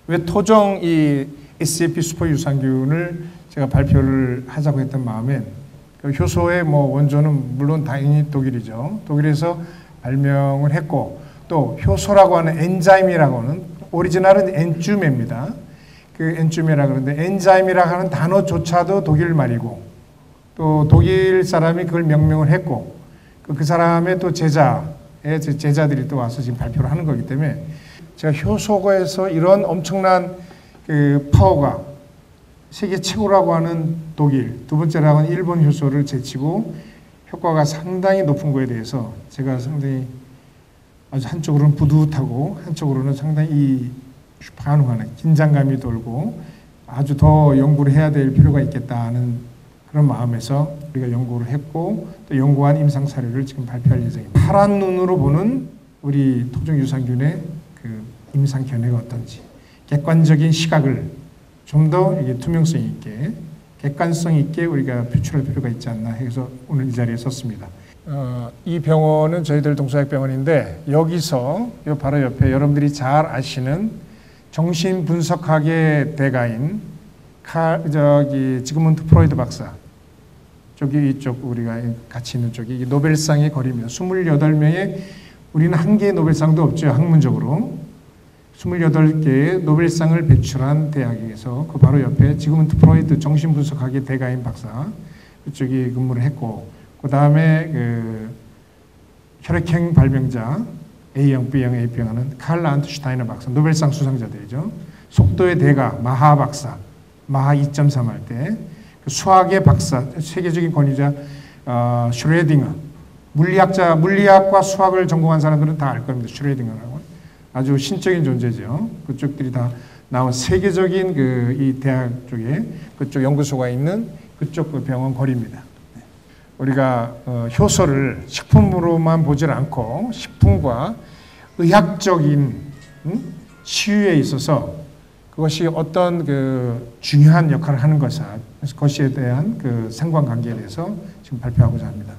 왜 토종 이 SAP 슈퍼 유산균을 제가 발표를 하자고 했던 마음엔 그 효소의 뭐 원조는 물론 당연히 독일이죠. 독일에서 발명을 했고 또 효소라고 하는 엔자임이라고 하는 오리지널은 엔주메입니다. 그 엔주메라 그러는데 엔자임이라고 하는 단어조차도 독일 말이고 또 독일 사람이 그걸 명명을 했고 그 사람의 또 제자들이 또 와서 지금 발표를 하는 거기 때문에 제가 효소에서 이런 엄청난 그 파워가 세계 최고라고 하는 독일, 두 번째라고 하는 일본 효소를 제치고 효과가 상당히 높은 거에 대해서 제가 상당히 아주 한쪽으로는 뿌듯하고 한쪽으로는 상당히 반응하는 긴장감이 돌고 아주 더 연구를 해야 될 필요가 있겠다는 그런 마음에서 우리가 연구를 했고 또 연구한 임상 사례를 지금 발표할 예정입니다. 파란 눈으로 보는 우리 토종 유산균의 그 임상 견해가 어떤지 객관적인 시각을 좀 더 이게 투명성 있게 객관성 있게 우리가 표출할 필요가 있지 않나 해서 오늘 이 자리에 섰습니다. 이 병원은 저희들 동서약병원인데 여기서 요 바로 옆에 여러분들이 잘 아시는 정신분석학의 대가인 지그문트 프로이드 박사 저기 이쪽 우리가 같이 있는 쪽이 노벨상의 거리입니다. 28명의 우리는 한 개의 노벨상도 없죠. 학문적으로 28개의 노벨상을 배출한 대학에서 그 바로 옆에 지그문트 프로이드 정신분석학의 대가인 박사 그쪽이 근무를 했고 그 다음에 그 혈액형 발명자 A형, B형, AB형 하는 칼 안투슈타이너 박사 노벨상 수상자들이죠. 속도의 대가 마하 박사 마하 2.3 할 때 그 수학의 박사 세계적인 권위자 슈레딩어 물리학과 수학을 전공한 사람들은 다 알 겁니다. 슈레딩어라고 아주 신적인 존재죠. 그쪽들이 다 나온 세계적인 그 이 대학 쪽에 그쪽 연구소가 있는 그쪽 그 병원 거리입니다. 우리가 효소를 식품으로만 보질 않고 식품과 의학적인 치유에 있어서 그것이 어떤 그 중요한 역할을 하는 것에 대한 그 상관관계에 대해서 지금 발표하고자 합니다.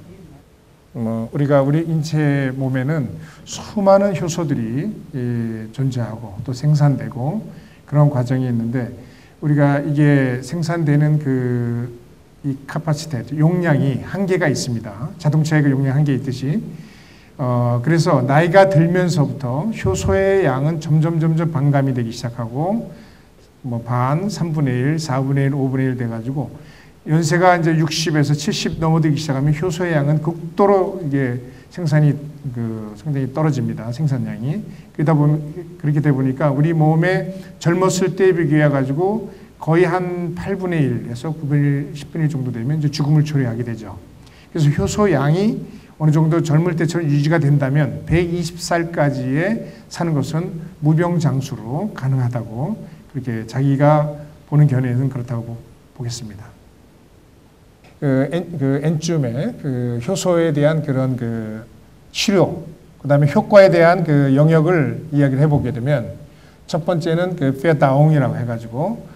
우리가 우리 인체 몸에는 수많은 효소들이 존재하고 또 생산되고 그런 과정이 있는데 우리가 이게 생산되는 이 카파시티, 용량이 한계가 있습니다. 자동차의 그 용량 한계 있듯이. 그래서 나이가 들면서부터 효소의 양은 점점 반감이 되기 시작하고 뭐 반, 3분의 1, 4분의 1, 5분의 1 돼가지고 연세가 이제 60에서 70 넘어들기 시작하면 효소의 양은 극도로 이게 생산이 상당히 떨어집니다. 생산량이. 그렇게 되다 보니까 우리 몸에 젊었을 때에 비교해 가지고 거의 한 8분의 1에서 9분의 1, 10분의 1 정도 되면 이제 죽음을 초래하게 되죠. 그래서 효소 양이 어느 정도 젊을 때처럼 유지가 된다면 120살까지의 사는 것은 무병장수로 가능하다고 그렇게 자기가 보는 견해는 그렇다고 보겠습니다. 엔줌의 효소에 대한 그런 치료, 그 다음에 효과에 대한 영역을 이야기를 해보게 되면 첫 번째는 페다옹이라고 해가지고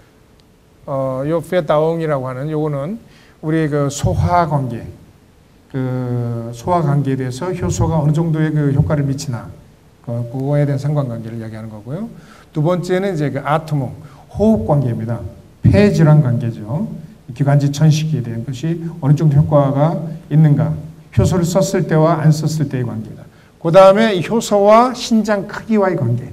요 페다옹이라고 하는 요거는 우리 소화 관계, 소화 관계에 대해서 효소가 어느 정도의 효과를 미치나 그거에 대한 상관관계를 이야기하는 거고요. 두 번째는 이제 아토몽, 호흡 관계입니다. 폐질환 관계죠. 기관지 천식에 대한 것이 어느 정도 효과가 있는가. 효소를 썼을 때와 안 썼을 때의 관계다. 그 다음에 효소와 신장 크기와의 관계.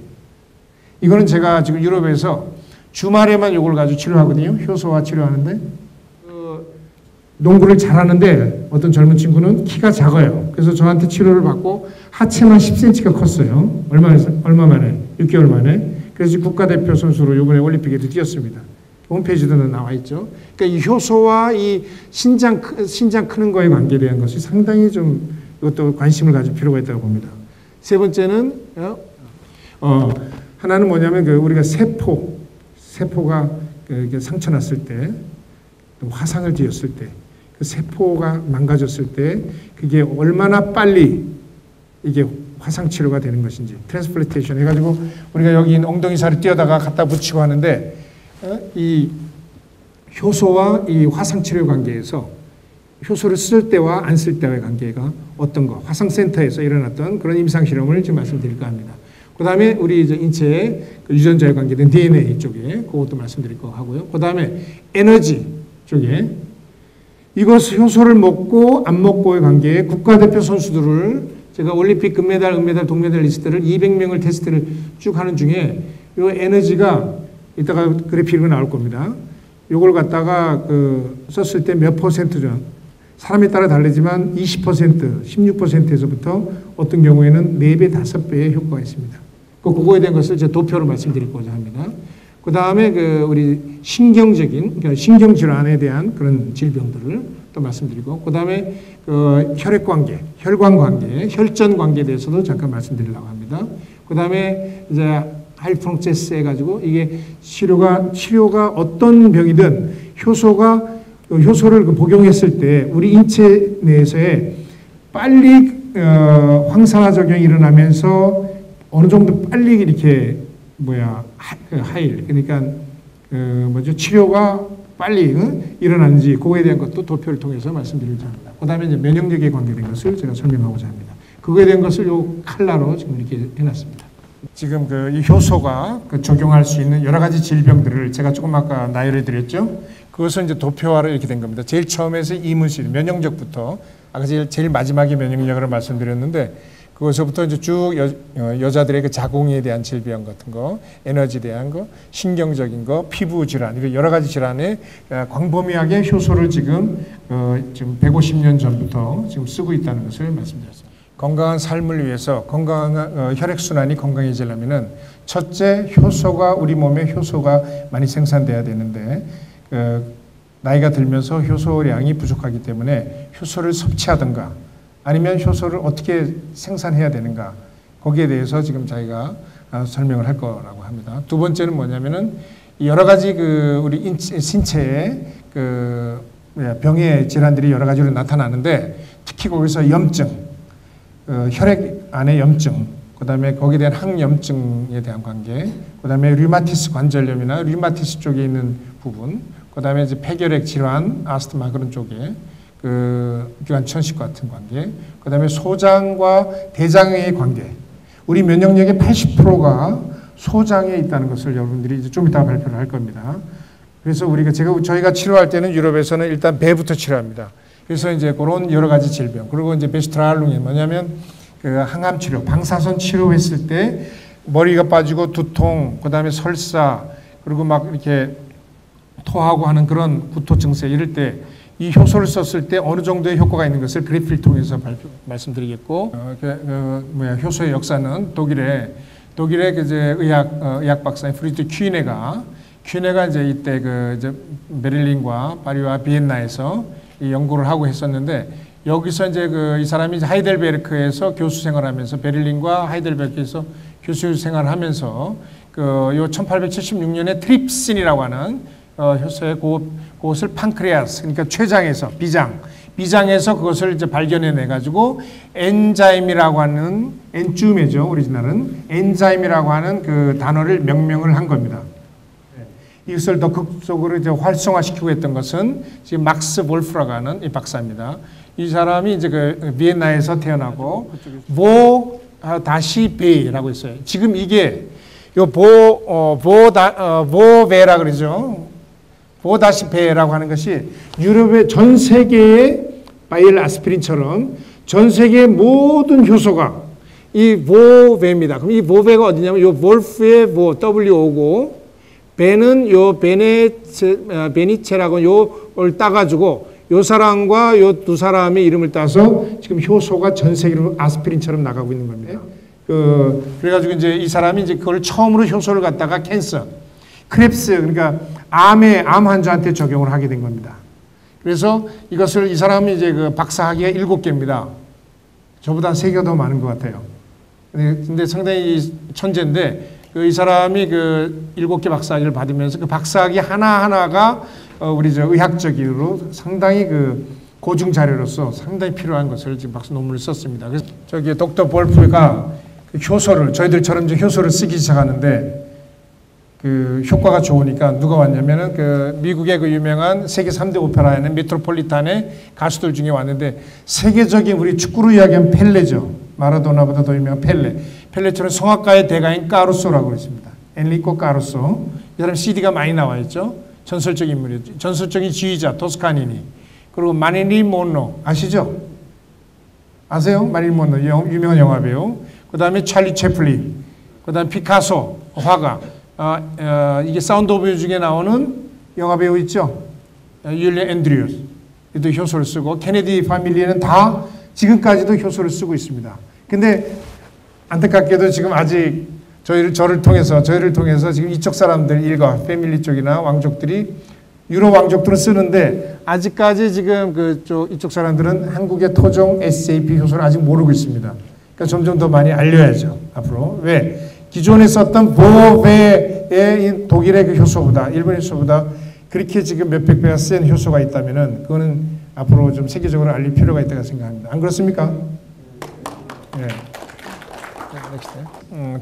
이거는 제가 지금 유럽에서 주말에만 이걸 가지고 치료하거든요. 효소와 치료하는데 농구를 잘하는데 어떤 젊은 친구는 키가 작아요. 그래서 저한테 치료를 받고 하체만 10cm가 컸어요. 얼마 만에? 6개월 만에. 그래서 국가대표 선수로 이번에 올림픽에도 뛰었습니다. 홈페이지도 나와 있죠. 그러니까 이 효소와 이 신장 크는 거에 관계된 것이 상당히 좀 이것도 관심을 가질 필요가 있다고 봅니다. 세 번째는 하나는 뭐냐면 우리가 세포가 상처 났을 때, 또 화상을 뒤었을 때, 그 세포가 망가졌을 때 그게 얼마나 빨리 이게 화상 치료가 되는 것인지 트랜스플란테이션 해가지고 우리가 여기 엉덩이 살을 띄어다가 갖다 붙이고 하는데 이 효소와 이 화상 치료 관계에서 효소를 쓸 때와 안 쓸 때의 관계가 어떤 거 화상센터에서 일어났던 그런 임상 실험을 지금 말씀드릴까 합니다. 그 다음에 우리 이제 인체의 그 유전자에 관계된 DNA 쪽에 그것도 말씀드릴 거 하고요. 그 다음에 에너지 쪽에 이것 효소를 먹고 안 먹고의 관계에 국가대표 선수들을 제가 올림픽 금메달, 은메달, 동메달 리스트를 200명을 테스트를 쭉 하는 중에 이 에너지가 이따가 그래픽으로 나올 겁니다. 요걸 갖다가 썼을 때 몇 퍼센트죠. 사람에 따라 다르지만 20%, 16%에서부터 어떤 경우에는 4배, 5배의 효과가 있습니다. 그거에 대한 것을 제가 도표로 말씀드리고자 합니다. 그 다음에 우리 신경적인, 그러니까 신경질환에 대한 그런 질병들을 또 말씀드리고, 그 다음에 혈액관계, 혈관관계, 혈전관계에 대해서도 잠깐 말씀드리려고 합니다. 그 다음에 이제 하이프롱체스 해가지고 이게 치료가 어떤 병이든 효소를 복용했을 때 우리 인체 내에서의 빨리 황산화 적용이 일어나면서 어느 정도 빨리 이렇게 하일, 그러니까 치료가 빨리 일어나는지 그거에 대한 것도 도표를 통해서 말씀드리고자 합니다. 그 다음에 이제 면역력에 관계된 것을 제가 설명하고자 합니다. 그거에 대한 것을 요 칼라로 지금 이렇게 해놨습니다. 지금 이 효소가 적용할 수 있는 여러 가지 질병들을 제가 조금 아까 나열해 드렸죠. 그것은 이제 도표화로 이렇게 된 겁니다. 제일 처음에서 이문실, 면역력부터 아까 제일 마지막에 면역력을 말씀드렸는데 그것부터 이제 쭉 여자들의 그 자궁에 대한 질병 같은 거, 에너지에 대한 거, 신경적인 거, 피부 질환, 이런 여러 가지 질환에 광범위하게 효소를 지금 150년 전부터 지금 쓰고 있다는 것을 말씀드렸습니다. 건강한 삶을 위해서 건강한 혈액순환이 건강해지려면은 첫째 우리 몸에 효소가 많이 생산돼야 되는데 나이가 들면서 효소량이 부족하기 때문에 효소를 섭취하든가 아니면 효소를 어떻게 생산해야 되는가 거기에 대해서 지금 저희가 설명을 할 거라고 합니다. 두 번째는 뭐냐면은 여러 가지 우리 신체에 병의 질환들이 여러 가지로 나타나는데 특히 거기서 염증, 혈액 안의 염증, 그 다음에 거기에 대한 항염증에 대한 관계, 그 다음에 류마티스 관절염이나 류마티스 쪽에 있는 부분, 그 다음에 이제 폐결핵 질환, 아스트마 그런 쪽에 기관천식 같은 관계, 그 다음에 소장과 대장의 관계. 우리 면역력의 80%가 소장에 있다는 것을 여러분들이 이제 좀 이따 발표를 할 겁니다. 그래서 저희가 치료할 때는 유럽에서는 일단 배부터 치료합니다. 그래서 이제 그런 여러 가지 질병, 그리고 이제 베스트랄룽이 뭐냐면 항암 치료, 방사선 치료했을 때 머리가 빠지고 두통, 그 다음에 설사, 그리고 막 이렇게 토하고 하는 그런 구토 증세 이럴 때 이 효소를 썼을 때 어느 정도의 효과가 있는 것을 그래프를 통해서 말씀드리겠고, 효소의 역사는 독일의 이제 의학 박사인 프리드 퀴네가 이제 이때 이제 베를린과 파리와 비엔나에서 이 연구를 하고 했었는데 여기서 이제 이 사람이 이제 하이델베르크에서 교수 생활하면서 베를린과 하이델베르크에서 교수 생활하면서 요 1876년에 트립신이라고 하는 효소의 그것을 판크레아스, 그러니까 췌장에서 비장에서 그것을 이제 발견해내 가지고 엔자임이라고 하는 엔줌이죠. 오리지널은 엔자임이라고 하는 그 단어를 명명을 한 겁니다. 이것을 더 극적으로 이제 활성화시키고 했던 것은 지금 막스 볼프라고 하는 이 박사입니다. 이 사람이 이제 비엔나에서 태어나고 다시베라고 있어요. 지금 이게 요 보베라 그러죠. 보다시페라고 하는 것이 유럽의 전 세계의 바이엘 아스피린처럼 전 세계의 모든 효소가 이 보베입니다. 그럼 이 보베가 어디냐면 요 볼프의 WO고 베는 요 베니체라고 요를 따가지고 요 사람과 요 두 사람의 이름을 따서 지금 효소가 전 세계로 아스피린처럼 나가고 있는 겁니다. 그래가지고 이제 이 사람이 이제 그걸 처음으로 효소를 갖다가 캔서, 크랩스, 그러니까 암 환자한테 적용을 하게 된 겁니다. 그래서 이것을 이 사람이 이제 박사 학위가 7개입니다. 저보다 3개가 더 많은 것 같아요. 근데 상당히 천재인데 이 사람이 7개 박사 학위를 받으면서 그 박사 학위 하나하나가 우리 의학적으로 상당히 고증 자료로서 상당히 필요한 것을 지금 박사 논문을 썼습니다. 그래서 독터 볼프가 저희들처럼 이제 효소를 쓰기 시작하는데 효과가 좋으니까 누가 왔냐면은 미국의 유명한 세계 3대 오페라에는 메트로폴리탄의 가수들 중에 왔는데 세계적인 우리 축구로 이야기하면 펠레죠. 마라도나보다 더 유명한 펠레. 펠레처럼 성악가의 대가인 까루소라고 그랬습니다. 엔리코 까루소. 이 사람 CD가 많이 나와 있죠. 전설적인 인물이었죠. 전설적인 지휘자 토스카니니. 그리고 마릴린 몬로 아시죠? 아세요? 마릴린 몬로 유명한 영화 배우. 그 다음에 찰리 채플린. 그 다음에 피카소 화가. 이게 사운드 오브 뮤직에 나오는 영화 배우 있죠? 율리아 앤드류스. 또 효소를 쓰고 케네디 패밀리는 다 지금까지도 효소를 쓰고 있습니다. 근데 안타깝게도 지금 아직 저희를 통해서 지금 이쪽 사람들 일가 패밀리 쪽이나 왕족들이 유럽 왕족들은 쓰는데 아직까지 지금 이쪽 사람들은 한국의 토종 SAP 효소를 아직 모르고 있습니다. 그러니까 점점 더 많이 알려야죠. 앞으로. 왜? 기존에 썼던 보베의 독일의 그 효소보다 일본 효소보다 그렇게 지금 몇백 배가 센 효소가 있다면은 그거는 앞으로 좀 세계적으로 알릴 필요가 있다고 생각합니다. 안 그렇습니까? 네.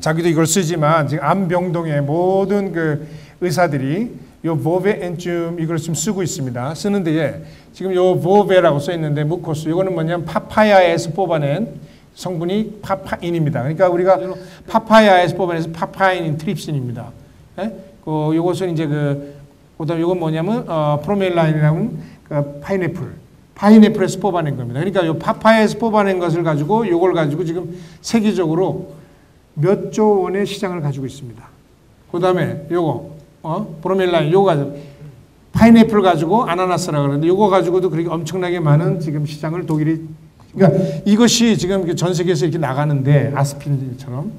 자기도 이걸 쓰지만 지금 암병동의 모든 그 의사들이 요 보베 엔줌 이걸 지금 쓰고 있습니다. 쓰는데 지금 요 보베라고 써 있는데 무코스 이거는 뭐냐면 파파야에서 뽑아낸 성분이 파파인입니다. 그러니까 우리가 파파야에서 뽑아내서 파파인 트립신입니다. 예? 요것은 이제 그다음 요건 뭐냐면 프로멜라인이라는 그 파인애플에서 뽑아낸 겁니다. 그러니까 요 파파야에서 뽑아낸 것을 가지고 요걸 가지고 지금 세계적으로 몇 조 원의 시장을 가지고 있습니다. 그다음에 요거 브로멜라인 요거 가지고 파인애플 가지고 아나나스라고 그러는데 요거 가지고도 그렇게 엄청나게 많은 지금 시장을 독일이 그러니까 이것이 지금 전 세계에서 이렇게 나가는데 아스피린처럼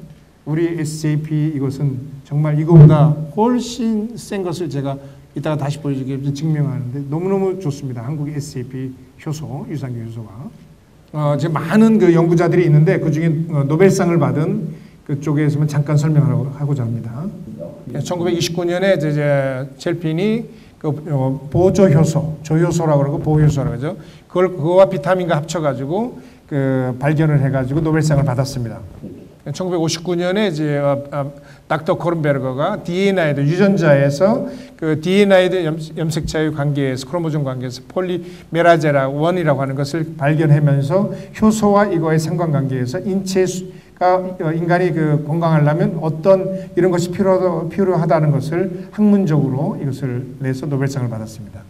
우리 SAP 이것은 정말 이거보다 훨씬 센 것을 제가 이따가 다시 보여주게 증명하는데 너무너무 좋습니다. 한국의 SAP 효소, 유산균 효소가 지금 많은 그 연구자들이 있는데 그 중에 노벨상을 받은 그쪽에서만 잠깐 설명하고자 합니다. 1929년에 이제 젤핀이 보조 효소, 조효소라고 그러고 보효소라고 그러죠. 그거와 비타민과 합쳐가지고 발견을 해가지고 노벨상을 받았습니다. 1959년에 이제 닥터 코른베르거가 DNA에도 유전자에서 그 DNA에 염색체의 관계에서 크로모존 관계에서 폴리메라제라 원이라고 하는 것을 발견하면서 효소와 이거의 상관관계에서 인간이 건강하려면 어떤 이런 것이 필요하다는 것을 학문적으로 이것을 내서 노벨상을 받았습니다.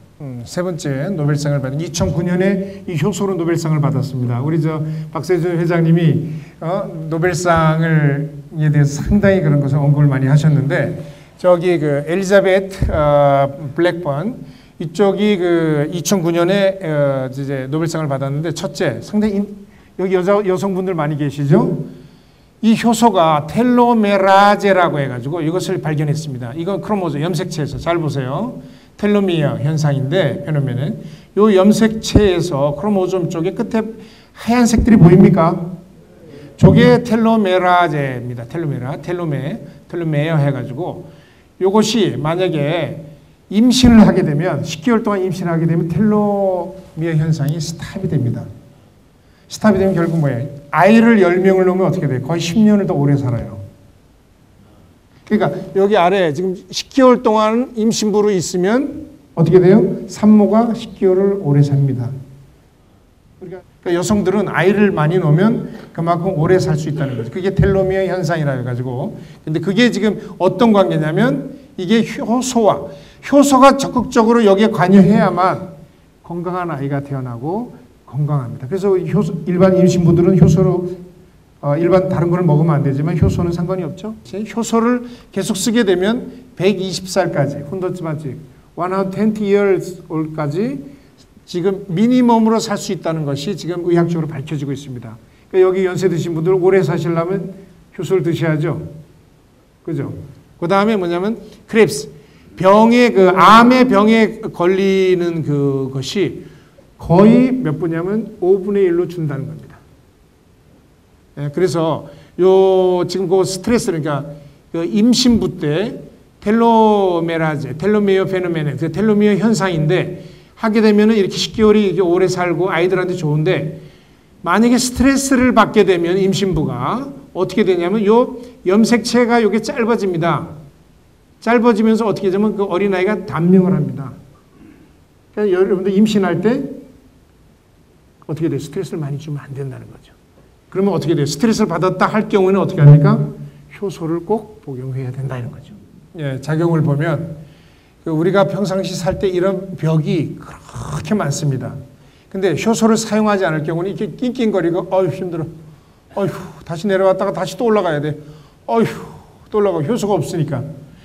세 번째 노벨상을 받은 2009년에 이 효소로 노벨상을 받았습니다. 우리 박세준 회장님이 노벨상에 대해서 상당히 그런 것을 언급을 많이 하셨는데 저기 엘리자베트 블랙번 이쪽이 2009년에 이제 노벨상을 받았는데 첫째 상당히 여기 여성분들 많이 계시죠? 이 효소가 텔로메라제라고 해가지고 이것을 발견했습니다. 이건 크로모존 염색체에서 잘 보세요. 텔로미어 현상인데 페노멘은 이 염색체에서 크로모존 쪽에 끝에 하얀색들이 보입니까? 저게 텔로메라제입니다. 텔로메어 해가지고 이것이 만약에 임신을 하게 되면 10개월 동안 임신을 하게 되면 텔로미어 현상이 스탑이 됩니다. 스탑이 되면 결국 뭐예요? 아이를 10명을 놓으면 어떻게 돼요? 거의 10년을 더 오래 살아요. 그러니까 여기 아래 지금 10개월 동안 임신부로 있으면 어떻게 돼요? 산모가 10개월을 오래 삽니다. 그러니까 여성들은 아이를 많이 놓으면 그만큼 오래 살 수 있다는 거죠. 그게 텔로미어 현상이라 해가지고. 근데 그게 지금 어떤 관계냐면 이게 효소가 적극적으로 여기에 관여해야만 건강한 아이가 태어나고 건강합니다. 그래서 일반 임신부들은 효소로 일반 다른 거를 먹으면 안 되지만 효소는 상관이 없죠. 효소를 계속 쓰게 되면 120살까지 훈더츠마직 120 years old까지 지금 미니멈으로 살 수 있다는 것이 지금 의학적으로 밝혀지고 있습니다. 그러니까 여기 연세 드신 분들 오래 사시려면 효소를 드셔야죠. 그죠? 그 다음에 뭐냐면 크랩스 암의 병에 걸리는 그것이 거의 몇 분이냐면 5분의 1로 준다는 겁니다. 그래서 지금 그 스트레스 그러니까 임신부 때 텔로메어 페노메네, 텔로미어 현상인데 하게 되면은 이렇게 10개월이 이렇게 오래 살고 아이들한테 좋은데 만약에 스트레스를 받게 되면 임신부가 어떻게 되냐면 염색체가 이게 짧아집니다. 짧아지면서 어떻게 되면 그 어린아이가 단명을 합니다. 그러니까 여러분들 임신할 때 어떻게 돼요? 스트레스를 많이 주면 안 된다는 거죠. 그러면 어떻게 돼요? 스트레스를 받았다 할 경우에는 어떻게 합니까? 효소를 꼭 복용해야 된다는 거죠. 예, 작용을 보면 우리가 평상시 살 때 이런 벽이 그렇게 많습니다. 근데 효소를 사용하지 않을 경우는 이렇게 낑낑거리고 어휴 힘들어. 어휴 다시 내려왔다가 다시 또 올라가야 돼. 어휴 또 올라가고 효소가 없으니까.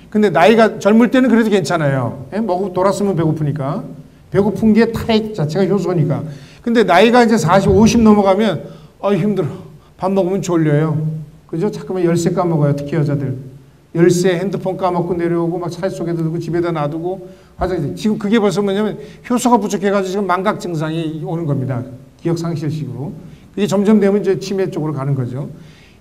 근데 나이가 젊을 때는 그래도 괜찮아요. 예? 먹고 돌았으면 배고프니까. 배고픈 게 타액 자체가 효소니까. 근데 나이가 이제 40, 50 넘어가면 힘들어. 밥 먹으면 졸려요. 그죠? 자꾸만 열쇠 까먹어요. 특히 여자들. 열쇠, 핸드폰 까먹고 내려오고 막 살 속에 두고 집에다 놔두고 화장실. 지금 그게 벌써 뭐냐면 효소가 부족해가지고 지금 망각 증상이 오는 겁니다. 기억 상실식으로. 그게 점점 되면 이제 치매 쪽으로 가는 거죠.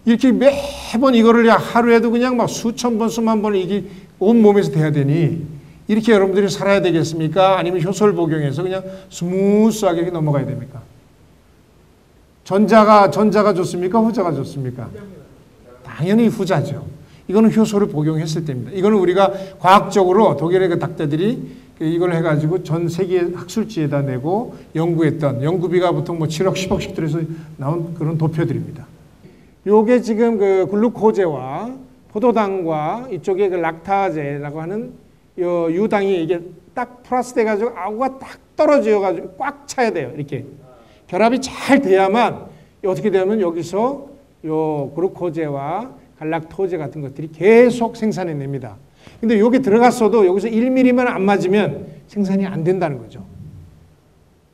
이렇게 매번 이거를 하루에도 그냥 막 수천 번, 수만 번을 이게 온 몸에서 돼야 되니 이렇게 여러분들이 살아야 되겠습니까? 아니면 효소를 복용해서 그냥 스무스하게 이렇게 넘어가야 됩니까? 전자가 좋습니까? 후자가 좋습니까? 당연히 후자죠. 이거는 효소를 복용했을 때입니다. 이거는 우리가 과학적으로 독일의 그 닥터들이 이걸 해가지고 전 세계 학술지에다 내고 연구했던 연구비가 보통 뭐 7억, 10억씩 들여서 나온 그런 도표들입니다. 요게 지금 그 글루코제와 포도당과 이쪽에 그 락타제라고 하는 요 유당이 이게 딱 플러스 돼가지고 아구가 딱 떨어져가지고 꽉 차야 돼요. 이렇게 결합이 잘 돼야만 어떻게 되면 여기서 요 글루코제와 갈락토제 같은 것들이 계속 생산해냅니다. 근데 여기 들어갔어도 여기서 1mm만 안 맞으면 생산이 안 된다는 거죠.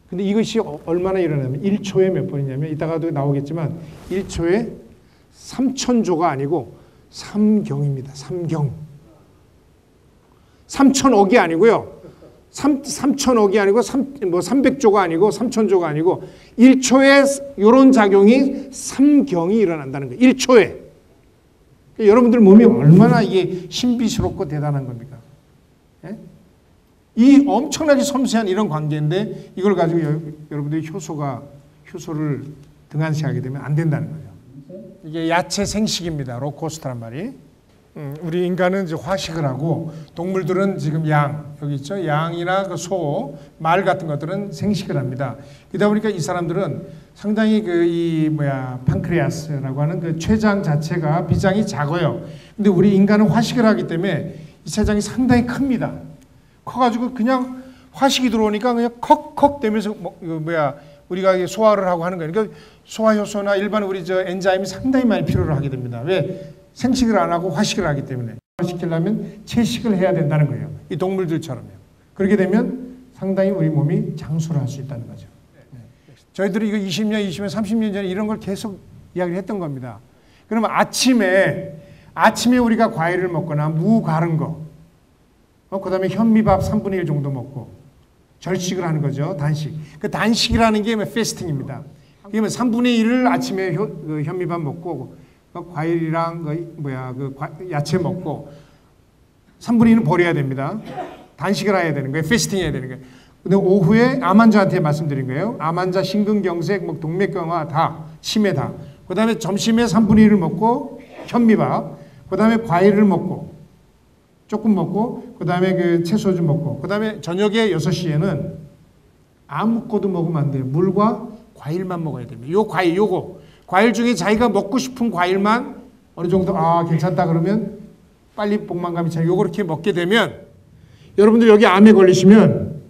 근데 이것이 얼마나 일어나면 1초에 몇 번이냐면 이따가도 나오겠지만 1초에 3,000조가 아니고 3경입니다. 3경. 3,000억이 아니고요. 3,000억이 아니고 300조가 아니고 3,000조가 아니고 1초에 이런 작용이 3경이 일어난다는 거예요. 1초에. 여러분들 몸이 얼마나 이게 신비스럽고 대단한 겁니까? 예? 이 엄청나게 섬세한 이런 관계인데 이걸 가지고 여러분들이 효소를 등한시하게 되면 안 된다는 거죠. 이게 야채 생식입니다. 로코스트란 말이. 우리 인간은 이제 화식을 하고 동물들은 지금 여기 있죠. 양이나 그 소, 말 같은 것들은 생식을 합니다. 그러다 보니까 이 사람들은 상당히 판크레아스라고 하는 그 췌장 자체가 비장이 작아요. 근데 우리 인간은 화식을 하기 때문에 이 췌장이 상당히 큽니다. 커가지고 그냥 화식이 들어오니까 그냥 컥컥 되면서 우리가 소화를 하고 하는 거예요. 그러니까 소화 효소나 일반 우리 엔자임이 상당히 많이 필요를 하게 됩니다. 왜? 생식을 안 하고 화식을 하기 때문에. 시키려면 채식을 해야 된다는 거예요. 이 동물들처럼요. 그렇게 되면 상당히 우리 몸이 장수를 할 수 있다는 거죠. 저희들이 이거 20년, 30년 전에 이런 걸 계속 이야기를 했던 겁니다. 그러면 아침에 우리가 과일을 먹거나 무 갈은 거, 그 다음에 현미밥 3분의 1 정도 먹고 절식을 하는 거죠. 단식. 그 단식이라는 게 패스팅입니다. 그러면 3분의 1을 아침에 현미밥 먹고 과일이랑 야채 먹고 3분의 1은 버려야 됩니다. 단식을 해야 되는 거예요. 패스팅 해야 되는 거예요. 근데 오후에 암 환자한테 말씀드린 거예요. 암 환자 심근경색, 동맥경화 다, 치매 다. 그 다음에 점심에 3분의 1을 먹고 현미밥, 그 다음에 과일을 먹고 조금 먹고, 그 다음에 채소 좀 먹고, 그 다음에 저녁에 6시에는 아무것도 먹으면 안 돼요. 물과 과일만 먹어야 됩니다. 과일 중에 자기가 먹고 싶은 과일만 어느 정도 괜찮다 그러면 빨리 복만감이 차요. 요거 이렇게 먹게 되면 여러분들 여기 암에 걸리시면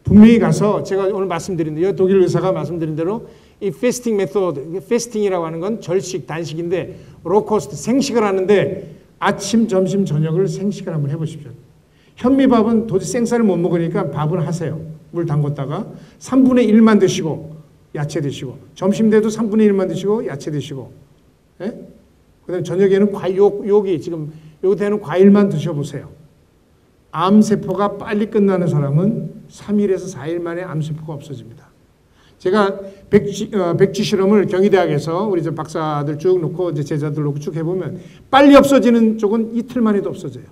분명히 가서 제가 오늘 말씀드린 대로 독일 의사가 말씀드린 대로 이 패스팅 메소드, 패스팅이라고 하는 건 절식, 단식인데 로코스트, 생식을 하는데 아침, 점심, 저녁을 생식을 한번 해보십시오. 현미밥은 도저히 생쌀을 못 먹으니까 밥을 하세요. 물 담궜다가 3분의 1만 드시고 야채 드시고 점심 때도 3분의 1만 드시고 야채 드시고 예? 그 다음에 저녁에는 여기 지금 여기 되는 과일만 드셔보세요. 암세포가 빨리 끝나는 사람은 3일에서 4일 만에 암세포가 없어집니다. 제가 백지 실험을 경희대학에서 우리 박사들 쭉 놓고 이제 제자들 놓고 쭉 해보면 빨리 없어지는 쪽은 이틀 만에도 없어져요.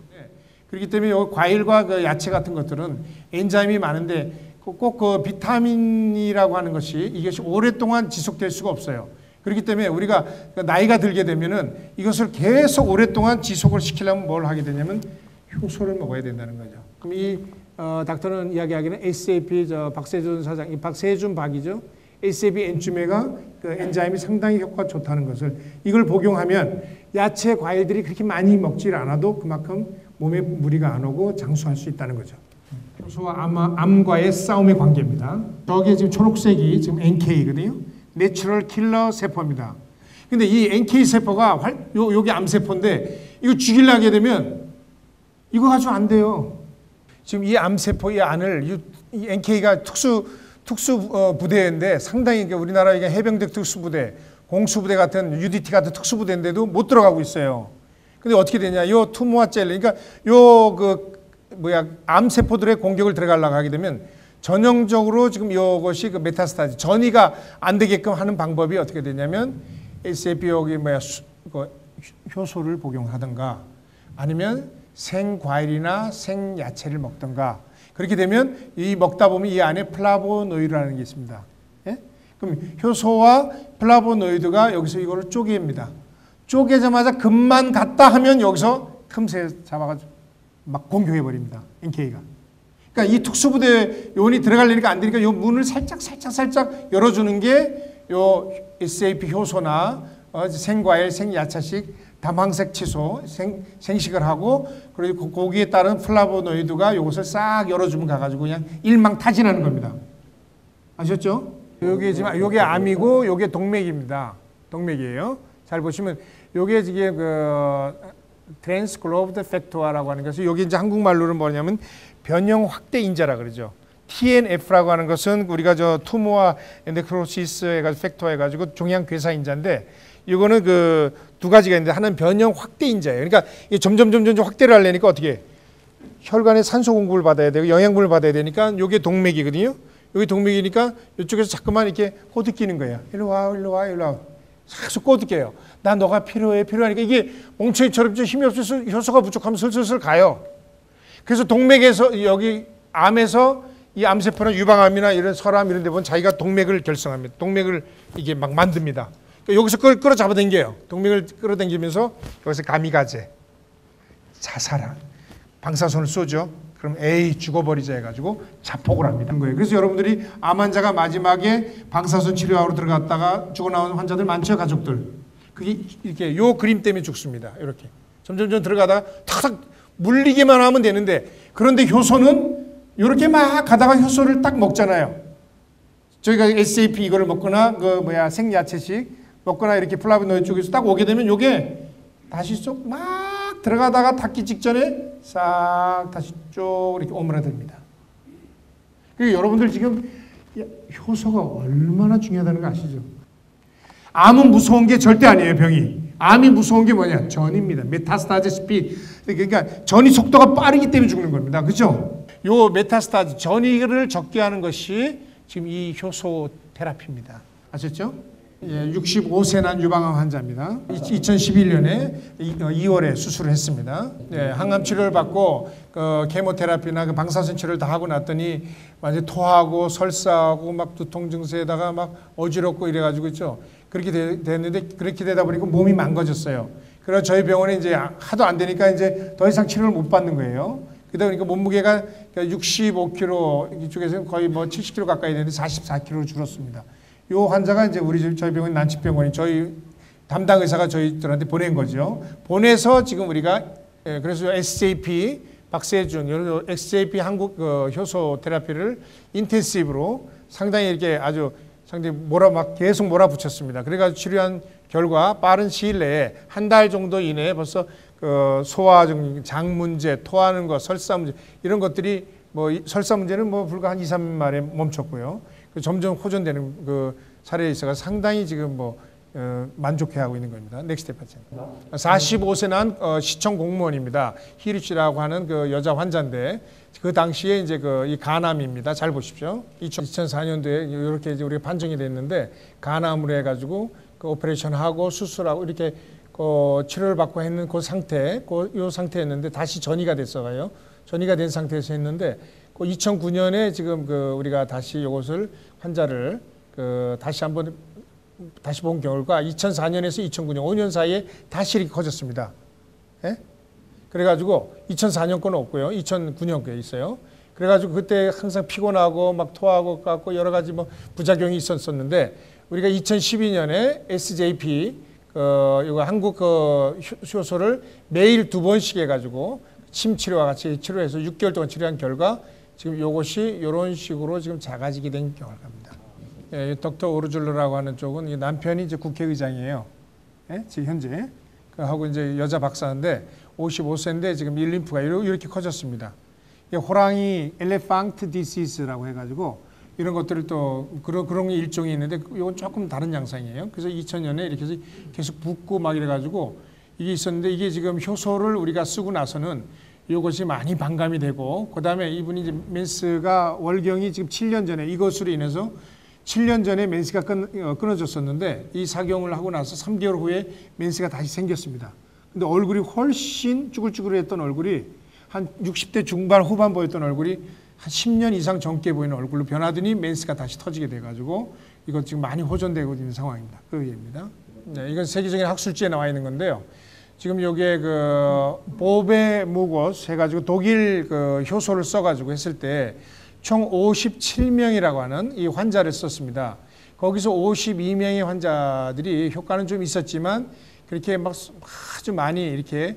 그렇기 때문에 과일과 야채 같은 것들은 엔자임이 많은데 꼭 비타민이라고 하는 이것이 오랫동안 지속될 수가 없어요. 그렇기 때문에 우리가 나이가 들게 되면은 이것을 계속 오랫동안 지속을 시키려면 뭘 하게 되냐면 효소를 먹어야 된다는 거죠. 그럼 이 닥터는 이야기하기는 SAP 박세준 사장, 이 박세준 박이죠. SAB 엔zy메가 그 엔자임이 상당히 효과가 좋다는 것을 이걸 복용하면 야채 과일들이 그렇게 많이 먹질 않아도 그만큼 몸에 무리가 안 오고 장수할 수 있다는 거죠. 효소와 암과의 싸움의 관계입니다. 저게 지금 초록색이 지금 NK거든요. 내추럴 킬러 세포입니다. 근데 이 NK 세포가 요게 암 세포인데 이거 죽이려 하게 되면 이거 가지고 안 돼요. 지금 이 암 세포 이 안을 이 NK가 특수 부대인데 상당히 우리나라 이게 해병대 특수부대, 공수부대 같은 UDT 같은 특수부대인데도 못 들어가고 있어요. 근데 어떻게 되냐? 요 투모아 젤리, 그러니까 암 세포들의 공격을 들어가려고 하게 되면 전형적으로 지금 이것이 그 메타스타즈 전이가 안 되게끔 하는 방법이 어떻게 되냐면 SAP 효소를 복용하든가 아니면 생과일이나 생야채를 먹든가 그렇게 되면 이 먹다 보면 이 안에 플라보노이드라는 게 있습니다. 예? 그럼 효소와 플라보노이드가 여기서 이거를 쪼개입니다. 쪼개자마자 금만 갔다 하면 여기서 틈새 잡아가지고 막 공격해 버립니다. NK가. 그러니까 이 특수부대 요원이 들어가려니까 안 되니까 요 문을 살짝 열어주는 게 요 SAP 효소나 생과일, 생야채식, 담황색 채소, 생식을 하고 그리고 거기에 따른 플라보노이드가 요것을 싹 열어주면 가가지고 그냥 일망타진하는 겁니다. 아셨죠? 여기 지금 요게 암이고 요게 동맥입니다. 동맥이에요. 잘 보시면 요게 지금 그 트랜스글로브드 팩터라고 하는 것이 여기 이제 한국말로는 뭐냐면 변형 확대 인자라 그러죠. TNF라고 하는 것은 우리가 저 투모아 엔도크로시스 해가지고 팩터 해가지고 종양 괴사 인자인데 이거는 그 두 가지가 있는데 하나는 변형 확대 인자예요. 그러니까 이게 점점 확대를 하려니까 어떻게 해? 혈관에 산소 공급을 받아야 되고 영양분을 받아야 되니까 이게 동맥이거든요. 여기 동맥이니까 이쪽에서 자꾸만 이렇게 꼬드기는 거예요. 일로 와. 계속 꼬드겨요. 나 너가 필요하니까 이게 멍청이처럼 좀 힘이 없어서 효소가 부족하면 슬슬 가요. 그래서 동맥에서 여기 암에서 이 암세포나 유방암이나 이런 설암 이런 데 보면 자기가 동맥을 결성합니다. 동맥을 이게 막 만듭니다. 그러니까 여기서 끌어잡아당겨요. 동맥을 끌어당기면서 여기서 가미가제, 자살한, 방사선을 쏘죠. 그럼 에이 죽어버리자 해가지고 자폭을 합니다. 그래서 여러분들이 암 환자가 마지막에 방사선 치료하러 들어갔다가 죽어 나온 환자들 많죠, 가족들. 그게 이렇게 요 그림 때문에 죽습니다. 이렇게 점점 들어가다가 탁 물리기만 하면 되는데 그런데 효소는 이렇게 막 가다가 효소를 딱 먹잖아요. 저희가 SAP 이거를 먹거나 생야채식 먹거나 이렇게 플라보노이드 쪽에서 딱 오게 되면 요게 다시 쏙 막 들어가다가 닿기 직전에 싹 다시 쭉 이렇게 오므라듭니다. 그리고 여러분들 지금 효소가 얼마나 중요하다는 거 아시죠? 암은 무서운 게 절대 아니에요, 병이. 암이 무서운 게 뭐냐? 전입니다. 메타스타즈 스피드. 그러니까 전이 속도가 빠르기 때문에 죽는 겁니다. 그죠? 요 메타스타즈, 전이를 적게 하는 것이 지금 이 효소 테라피입니다. 아셨죠? 65세 난 유방암 환자입니다. 2011년에 2월에 수술을 했습니다. 항암 치료를 받고 케모테라피나 방사선 치료를 다 하고 났더니 완전 토하고 설사하고 막 두통 증세에다가 막 어지럽고 이래가지고 있죠. 그렇게 됐는데 그렇게 되다 보니까 몸이 망가졌어요. 그래서 저희 병원에 이제 하도 안 되니까 이제 더 이상 치료를 못 받는 거예요. 그러다 보니까 몸무게가 65kg 이쪽에서는 거의 70kg 가까이 되는데 44kg로 줄었습니다. 요 환자가 이제 저희 병원 난치병원이 저희 담당 의사가 저희들한테 보낸 거죠. 보내서 지금 우리가 그래서 SAP 박세준 SAP 한국 효소 테라피를 인텐시브로 상당히 이렇게 아주 상당히 계속 몰아붙였습니다. 그래가지고 치료한 결과 빠른 시일 내에 한 달 정도 이내에 벌써 소화 장 문제, 토하는 것, 설사 문제 이런 것들이 설사 문제는 불과 한 2, 3일 만에 멈췄고요. 점점 호전되는 사례에 있어서 상당히 지금 만족해하고 있는 겁니다. 넥스트 파트. 45세 난 시청 공무원입니다. 희리 씨라고 하는 여자 환자인데 그 당시에 이제 이 간암입니다. 잘 보십시오. 2004년도에 이렇게 이제 우리가 판정이 됐는데 간암으로 해가지고 오퍼레이션 하고 수술하고 이렇게 치료를 받고 했는 그 상태, 요 상태였는데 다시 전이가 됐어요. 전이가 된 상태에서 했는데 2009년에 지금 우리가 다시 이것을 환자를 다시 한번 다시 본 결과 2004년에서 2009년 5년 사이에 다시 이렇게 커졌습니다. 예? 그래가지고 2004년 거는 없고요. 2009년 거에 있어요. 그래가지고 그때 항상 피곤하고 막 토하고 깎고 여러 가지 뭐 부작용이 있었었는데 우리가 2012년에 SJP 이거 한국 효소를 매일 2번씩 해가지고 침 치료와 같이 치료해서 6개월 동안 치료한 결과 지금 이것이 이런 식으로 지금 작아지게 된 결과입니다. 예, 닥터 오르줄러라고 하는 쪽은 남편이 이제 국회의장이에요. 예? 지금 현재 하고 이제 여자 박사인데 55세인데 지금 일림프가 이렇게 커졌습니다. 호랑이 엘레팡트 디시스라고 해가지고 이런 것들을 또 그런 일종이 있는데 이건 조금 다른 양상이에요. 그래서 2000년에 이렇게 해서 계속 붓고 막 이래가지고 이게 있었는데 이게 지금 효소를 우리가 쓰고 나서는 이것이 많이 반감이 되고 그 다음에 이분이 이제 맨스가 월경이 지금 7년 전에 이것으로 인해서 7년 전에 맨스가 끊어졌었는데 이 사경을 하고 나서 3개월 후에 맨스가 다시 생겼습니다. 근데 얼굴이 훨씬 쭈글쭈글했던 얼굴이 한 60대 중반 후반 보였던 얼굴이 한 10년 이상 젊게 보이는 얼굴로 변하더니 맨스가 다시 터지게 돼가지고 이것 지금 많이 호전되고 있는 상황입니다. 그 얘기입니다. 네, 이건 세계적인 학술지에 나와 있는 건데요. 지금 여기에 보베 무고스 해가지고 독일 효소를 써가지고 했을 때 총 57명이라고 하는 이 환자를 썼습니다. 거기서 52명의 환자들이 효과는 좀 있었지만 그렇게 막 아주 많이 이렇게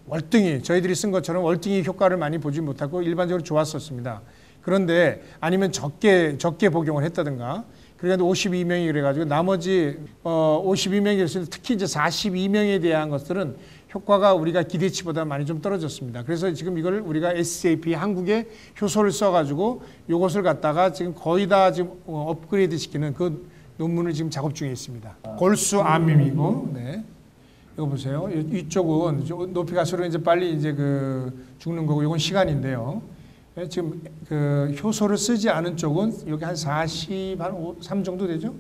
월등히 저희들이 쓴 것처럼 월등히 효과를 많이 보지 못하고 일반적으로 좋았었습니다. 그런데 아니면 적게 복용을 했다든가 그러니까 52명이 그래가지고 나머지 52명이 특히 이제 42명에 대한 것들은 효과가 우리가 기대치보다 많이 좀 떨어졌습니다. 그래서 지금 이걸 우리가 SJP 한국의 효소를 써가지고 이것을 갖다가 지금 거의 다 지금 업그레이드 시키는 그 논문을 지금 작업 중에 있습니다. 골수암임이고, 네. 이거 보세요. 이쪽은 높이 갈수록 이제 빨리 이제 죽는 거고, 이건 시간인데요. 지금 효소를 쓰지 않은 쪽은 여기 한 43 정도 되죠?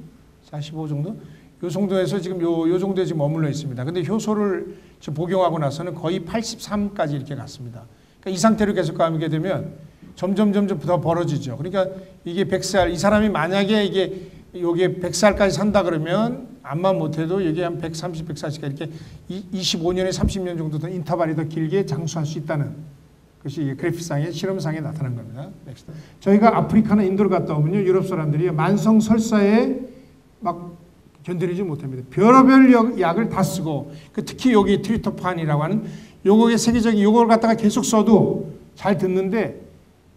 45 정도? 요 정도에서 지금 요 정도에 지금 머물러 있습니다. 근데 효소를 지금 복용하고 나서는 거의 83까지 이렇게 갔습니다. 그러니까 이 상태로 계속 가게 되면 점점 더 벌어지죠. 그러니까 이게 100살, 이 사람이 만약에 여기에 100살까지 산다 그러면 암만 못해도 여기 한 130, 140까지 이렇게 25년에 30년 정도 더 인터벌이 더 길게 장수할 수 있다는 것이 그래프상의 실험상에 나타난 겁니다. 저희가 아프리카나 인도를 갔다 오면요, 유럽 사람들이 만성 설사에 막 견디지 못합니다. 별의별 약을 다 쓰고 특히 여기 트리토판이라고 하는 요거의 세계적인 요걸 갖다가 계속 써도 잘 듣는데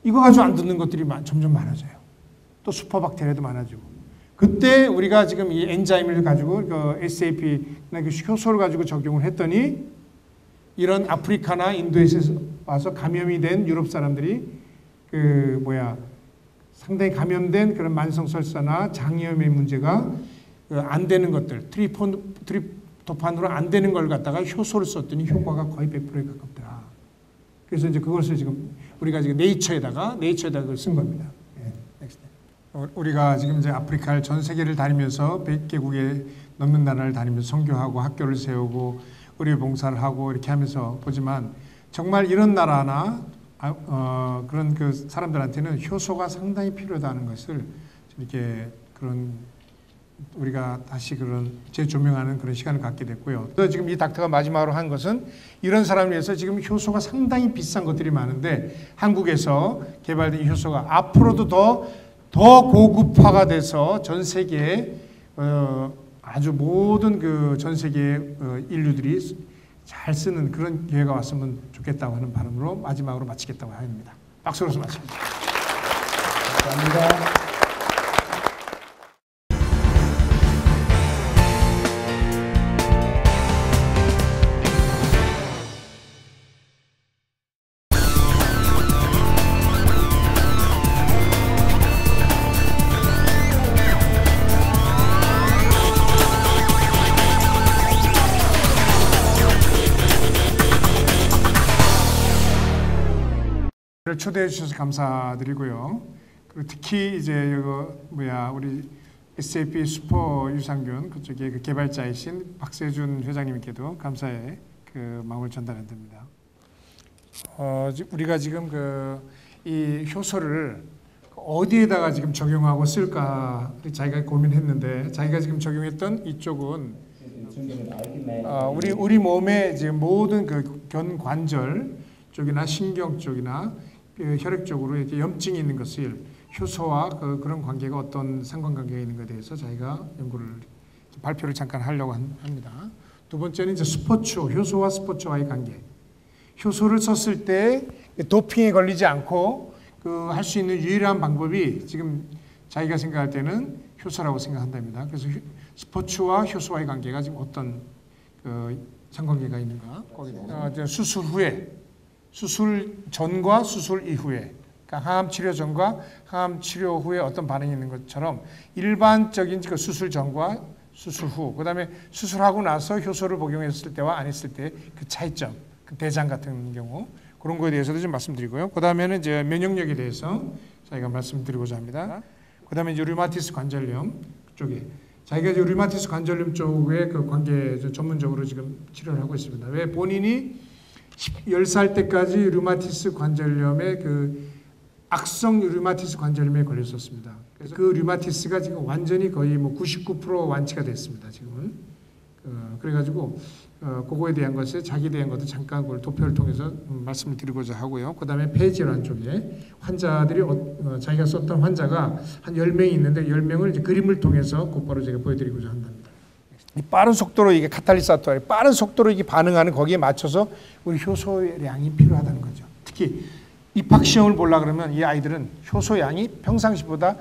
이거 가지고 안 듣는 것들이 점점 많아져요. 또 슈퍼박테리아도 많아지고 그때 우리가 지금 이 엔자임을 가지고 SAP나 효소를 가지고 적용을 했더니 이런 아프리카나 인도에서 와서 감염이 된 유럽 사람들이 상당히 감염된 그런 만성설사나 장염의 문제가 안 되는 것들, 트리토판으로 안 되는 걸 갖다가 효소를 썼더니 효과가 거의 100%에 가깝더라. 그래서 이제 그것을 지금 우리가 지금 네이처에다가 그걸 쓴 겁니다. 우리가 지금 이제 아프리카를 전 세계를 다니면서 100개국에 넘는 나라를 다니면서 선교하고 학교를 세우고 의료 봉사를 하고 이렇게 하면서 보지만 정말 이런 나라나 그런 사람들한테는 효소가 상당히 필요하다는 것을 이렇게 우리가 다시 재조명하는 그런 시간을 갖게 됐고요. 또 지금 이 닥터가 마지막으로 한 것은 이런 사람을 위해서 지금 효소가 상당히 비싼 것들이 많은데 한국에서 개발된 효소가 앞으로도 더 고급화가 돼서 전 세계에 아주 모든 전 세계 인류들이 잘 쓰는 그런 기회가 왔으면 좋겠다고 하는 바람으로 마지막으로 마치겠다고 합니다. 박수로서 마칩니다. 감사합니다. 초대해 주셔서 감사드리고요. 그리고 특히 이제 우리 SAP 슈퍼 유산균 그쪽에 개발자이신 박세준 회장님께도 감사의 마음을 전달해 드립니다. 우리가 지금 이 효소를 어디에다가 지금 적용하고 쓸까 자기가 고민했는데 자기가 지금 적용했던 이쪽은 우리 몸의 지금 모든 견관절 쪽이나 신경 쪽이나 혈액적으로 이렇게 염증이 있는 것을 효소와 그런 관계가 어떤 상관관계가 있는 것에 대해서 자기가 연구를 발표를 잠깐 하려고 합니다. 두 번째는 이제 스포츠, 효소와 스포츠와의 관계. 효소를 썼을 때 도핑에 걸리지 않고 할 수 있는 유일한 방법이 지금 자기가 생각할 때는 효소라고 생각한답니다. 그래서 스포츠와 효소와의 관계가 지금 어떤 상관계가 있는가? 수술 후에, 수술 전과 수술 이후에, 그러니까 항암 치료 전과 항암 치료 후에 어떤 반응이 있는 것처럼 일반적인 그 수술 전과 수술 후, 그다음에 수술하고 나서 효소를 복용했을 때와 안 했을 때 그 차이점, 그 대장 같은 경우 그런 거에 대해서도 좀 말씀드리고요. 그다음에는 이제 면역력에 대해서 저희가 말씀드리고자 합니다. 그다음에 이제 류마티스 관절염 쪽에 자기가 이제 류마티스 관절염 쪽에 그 관계 전문적으로 지금 치료를 하고 있습니다. 왜 본인이 10살 때까지 류마티스 관절염의 악성 류마티스 관절염에 걸렸었습니다. 그래서 그 류마티스가 지금 완전히 거의 99% 완치가 됐습니다. 지금은. 그래가지고 그거에 대한 것에 자기에 대한 것도 잠깐 그걸 도표를 통해서 말씀을 드리고자 하고요. 그 다음에 폐질환 쪽에 환자들이 자기가 썼던 환자가 한 10명이 있는데 10명을 이제 그림을 통해서 곧바로 제가 보여드리고자 한답니다. 이 빠른 속도로 이게 카탈리사토, 빠른 속도로 이게 반응하는 거기에 맞춰서 우리 효소량이 필요하다는 거죠. 특히 입학시험을 보려고 그러면 이 아이들은 효소량이 평상시보다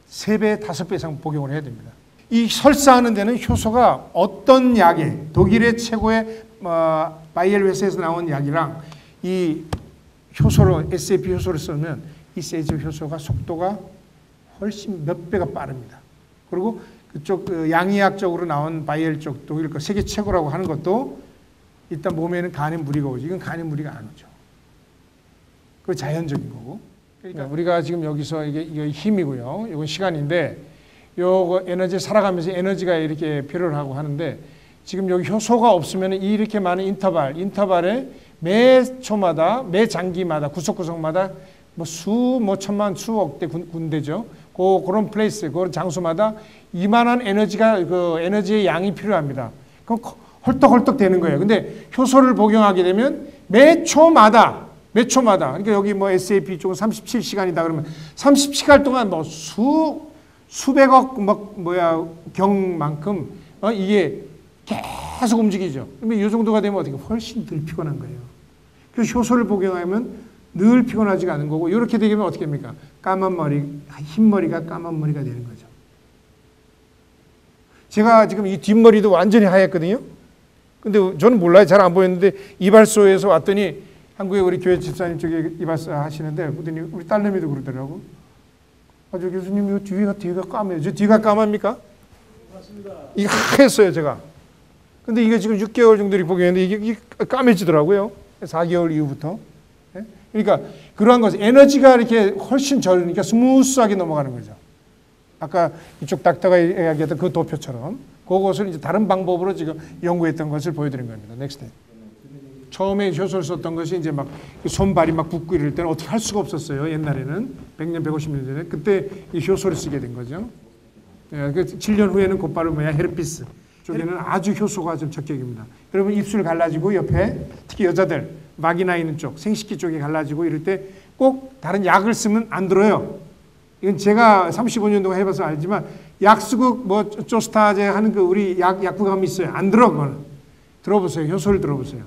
3배, 5배 이상 복용을 해야 됩니다. 이 설사하는 데는 효소가 어떤 약에 독일의 최고의 바이엘 회사에서 나온 약이랑 이 효소로 SAP 효소를 쓰면 이 세이즈 효소가 속도가 훨씬 몇 배가 빠릅니다. 그리고 그쪽 양의학적으로 나온 바이엘 쪽 독일 거 세계 최고라고 하는 것도 일단 몸에는 간에 무리가 오죠. 이건 간에 무리가 안 오죠. 그 자연적인 거고. 그러니까 우리가 지금 여기서 이게 힘이고요. 이건 시간인데. 요거 에너지 살아가면서 에너지가 이렇게 필요를 하고 하는데 지금 여기 효소가 없으면 이렇게 많은 인터벌에 매 초마다 매 장기마다 구석구석마다 천만 수억 대 군대죠. 그런 플레이스 그런 장소마다 이만한 에너지가 에너지의 양이 필요합니다. 그럼 헐떡헐떡 되는 거예요. 근데 효소를 복용하게 되면 매 초마다 그러니까 여기 SAP 쪽은 37시간이다 그러면 30시간 동안 수백억 경만큼 이게 계속 움직이죠. 그러면 이 정도가 되면 어떻게 훨씬 덜 피곤한 거예요. 그래서 효소를 복용하면 늘 피곤하지가 않은 거고 이렇게 되면 어떻게 됩니까? 까만 머리, 흰 머리가 까만 머리가 되는 거죠. 제가 지금 이 뒷머리도 완전히 하얗거든요. 근데 저는 몰라요. 잘 안 보였는데 이발소에서 왔더니 한국에 우리 교회 집사님 쪽에 이발소 하시는데 그랬더니 우리 딸내미도 그러더라고. 저 교수님, 이 뒤가 까매요. 저 뒤가 까맣습니까? 맞습니다. 이게 하였어요, 제가. 근데 이게 지금 6개월 정도 이렇게 복용했는데 이게 까매지더라고요. 4개월 이후부터. 네? 그러니까 그러한 것은 에너지가 이렇게 훨씬 적으니까 스무스하게 넘어가는 거죠. 아까 이쪽 닥터가 이야기했던 그 도표처럼 그것을 이제 다른 방법으로 지금 연구했던 것을 보여드린 겁니다. 넥스트. 처음에 효소를 썼던 것이 이제 막 손발이 막 붓고 이럴 때는 어떻게 할 수가 없었어요. 옛날에는 100년, 150년 전에 그때 이 효소를 쓰게 된 거죠. 예, 7년 후에는 곧바로 헤르피스 쪽에는 아주 효소가 좀 적격입니다. 여러분 입술 갈라지고 옆에 특히 여자들 막이나 있는 쪽, 생식기 쪽에 갈라지고 이럴 때 꼭 다른 약을 쓰면 안 들어요. 이건 제가 35년 동안 해봐서 알지만 약 쓰고 조스타제 하는 우리 약국감이 있어요. 안 들어 그거는. 들어보세요. 효소를 들어보세요.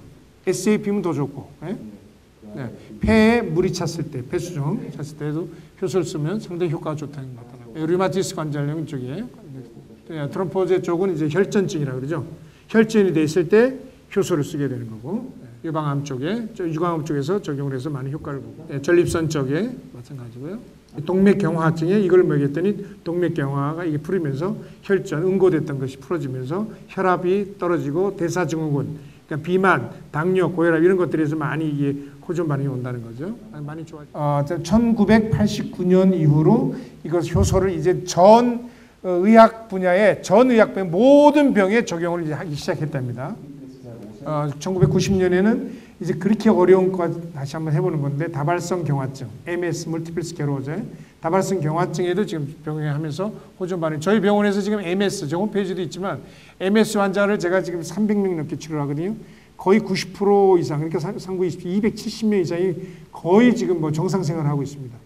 SAP면 더 좋고, 네? 네. 폐에 물이 찼을 때, 폐수종 찼을 때도 효소를 쓰면 상당히 효과가 좋다는 것 같아요. 류마티스 관절염 쪽에, 트롬포제 쪽은 이제 혈전증이라고 그러죠. 혈전이 돼 있을 때 효소를 쓰게 되는 거고, 유방암 쪽에, 유방암 쪽에서 적용을 해서 많은 효과를 보고, 전립선 쪽에 마찬가지고요. 동맥경화증에 이걸 먹였더니 동맥경화가 이게 풀리면서 혈전, 응고됐던 것이 풀어지면서 혈압이 떨어지고 대사증후군, 그러니까 비만, 당뇨, 고혈압 이런 것들에서 많이 이게 호전 반응이 온다는 거죠. 많이 좋아져. 1989년 이후로 이것 효소를 이제 전 의학 분야의 모든 병에 적용을 이제 하기 시작했답니다. 1990년에는 이제 그렇게 어려운 거 다시 한번 해보는 건데 다발성 경화증, MS, 멀티플 스кл로제, 다발성 경화증에도 지금 병행하면서 호전 반응. 저희 병원에서 지금 MS, 제 홈페이지도 있지만 MS 환자를 제가 지금 300명 넘게 치료하거든요. 거의 90% 이상, 그러니까 상부 270명 이상이 거의 지금 뭐 정상 생활을 하고 있습니다.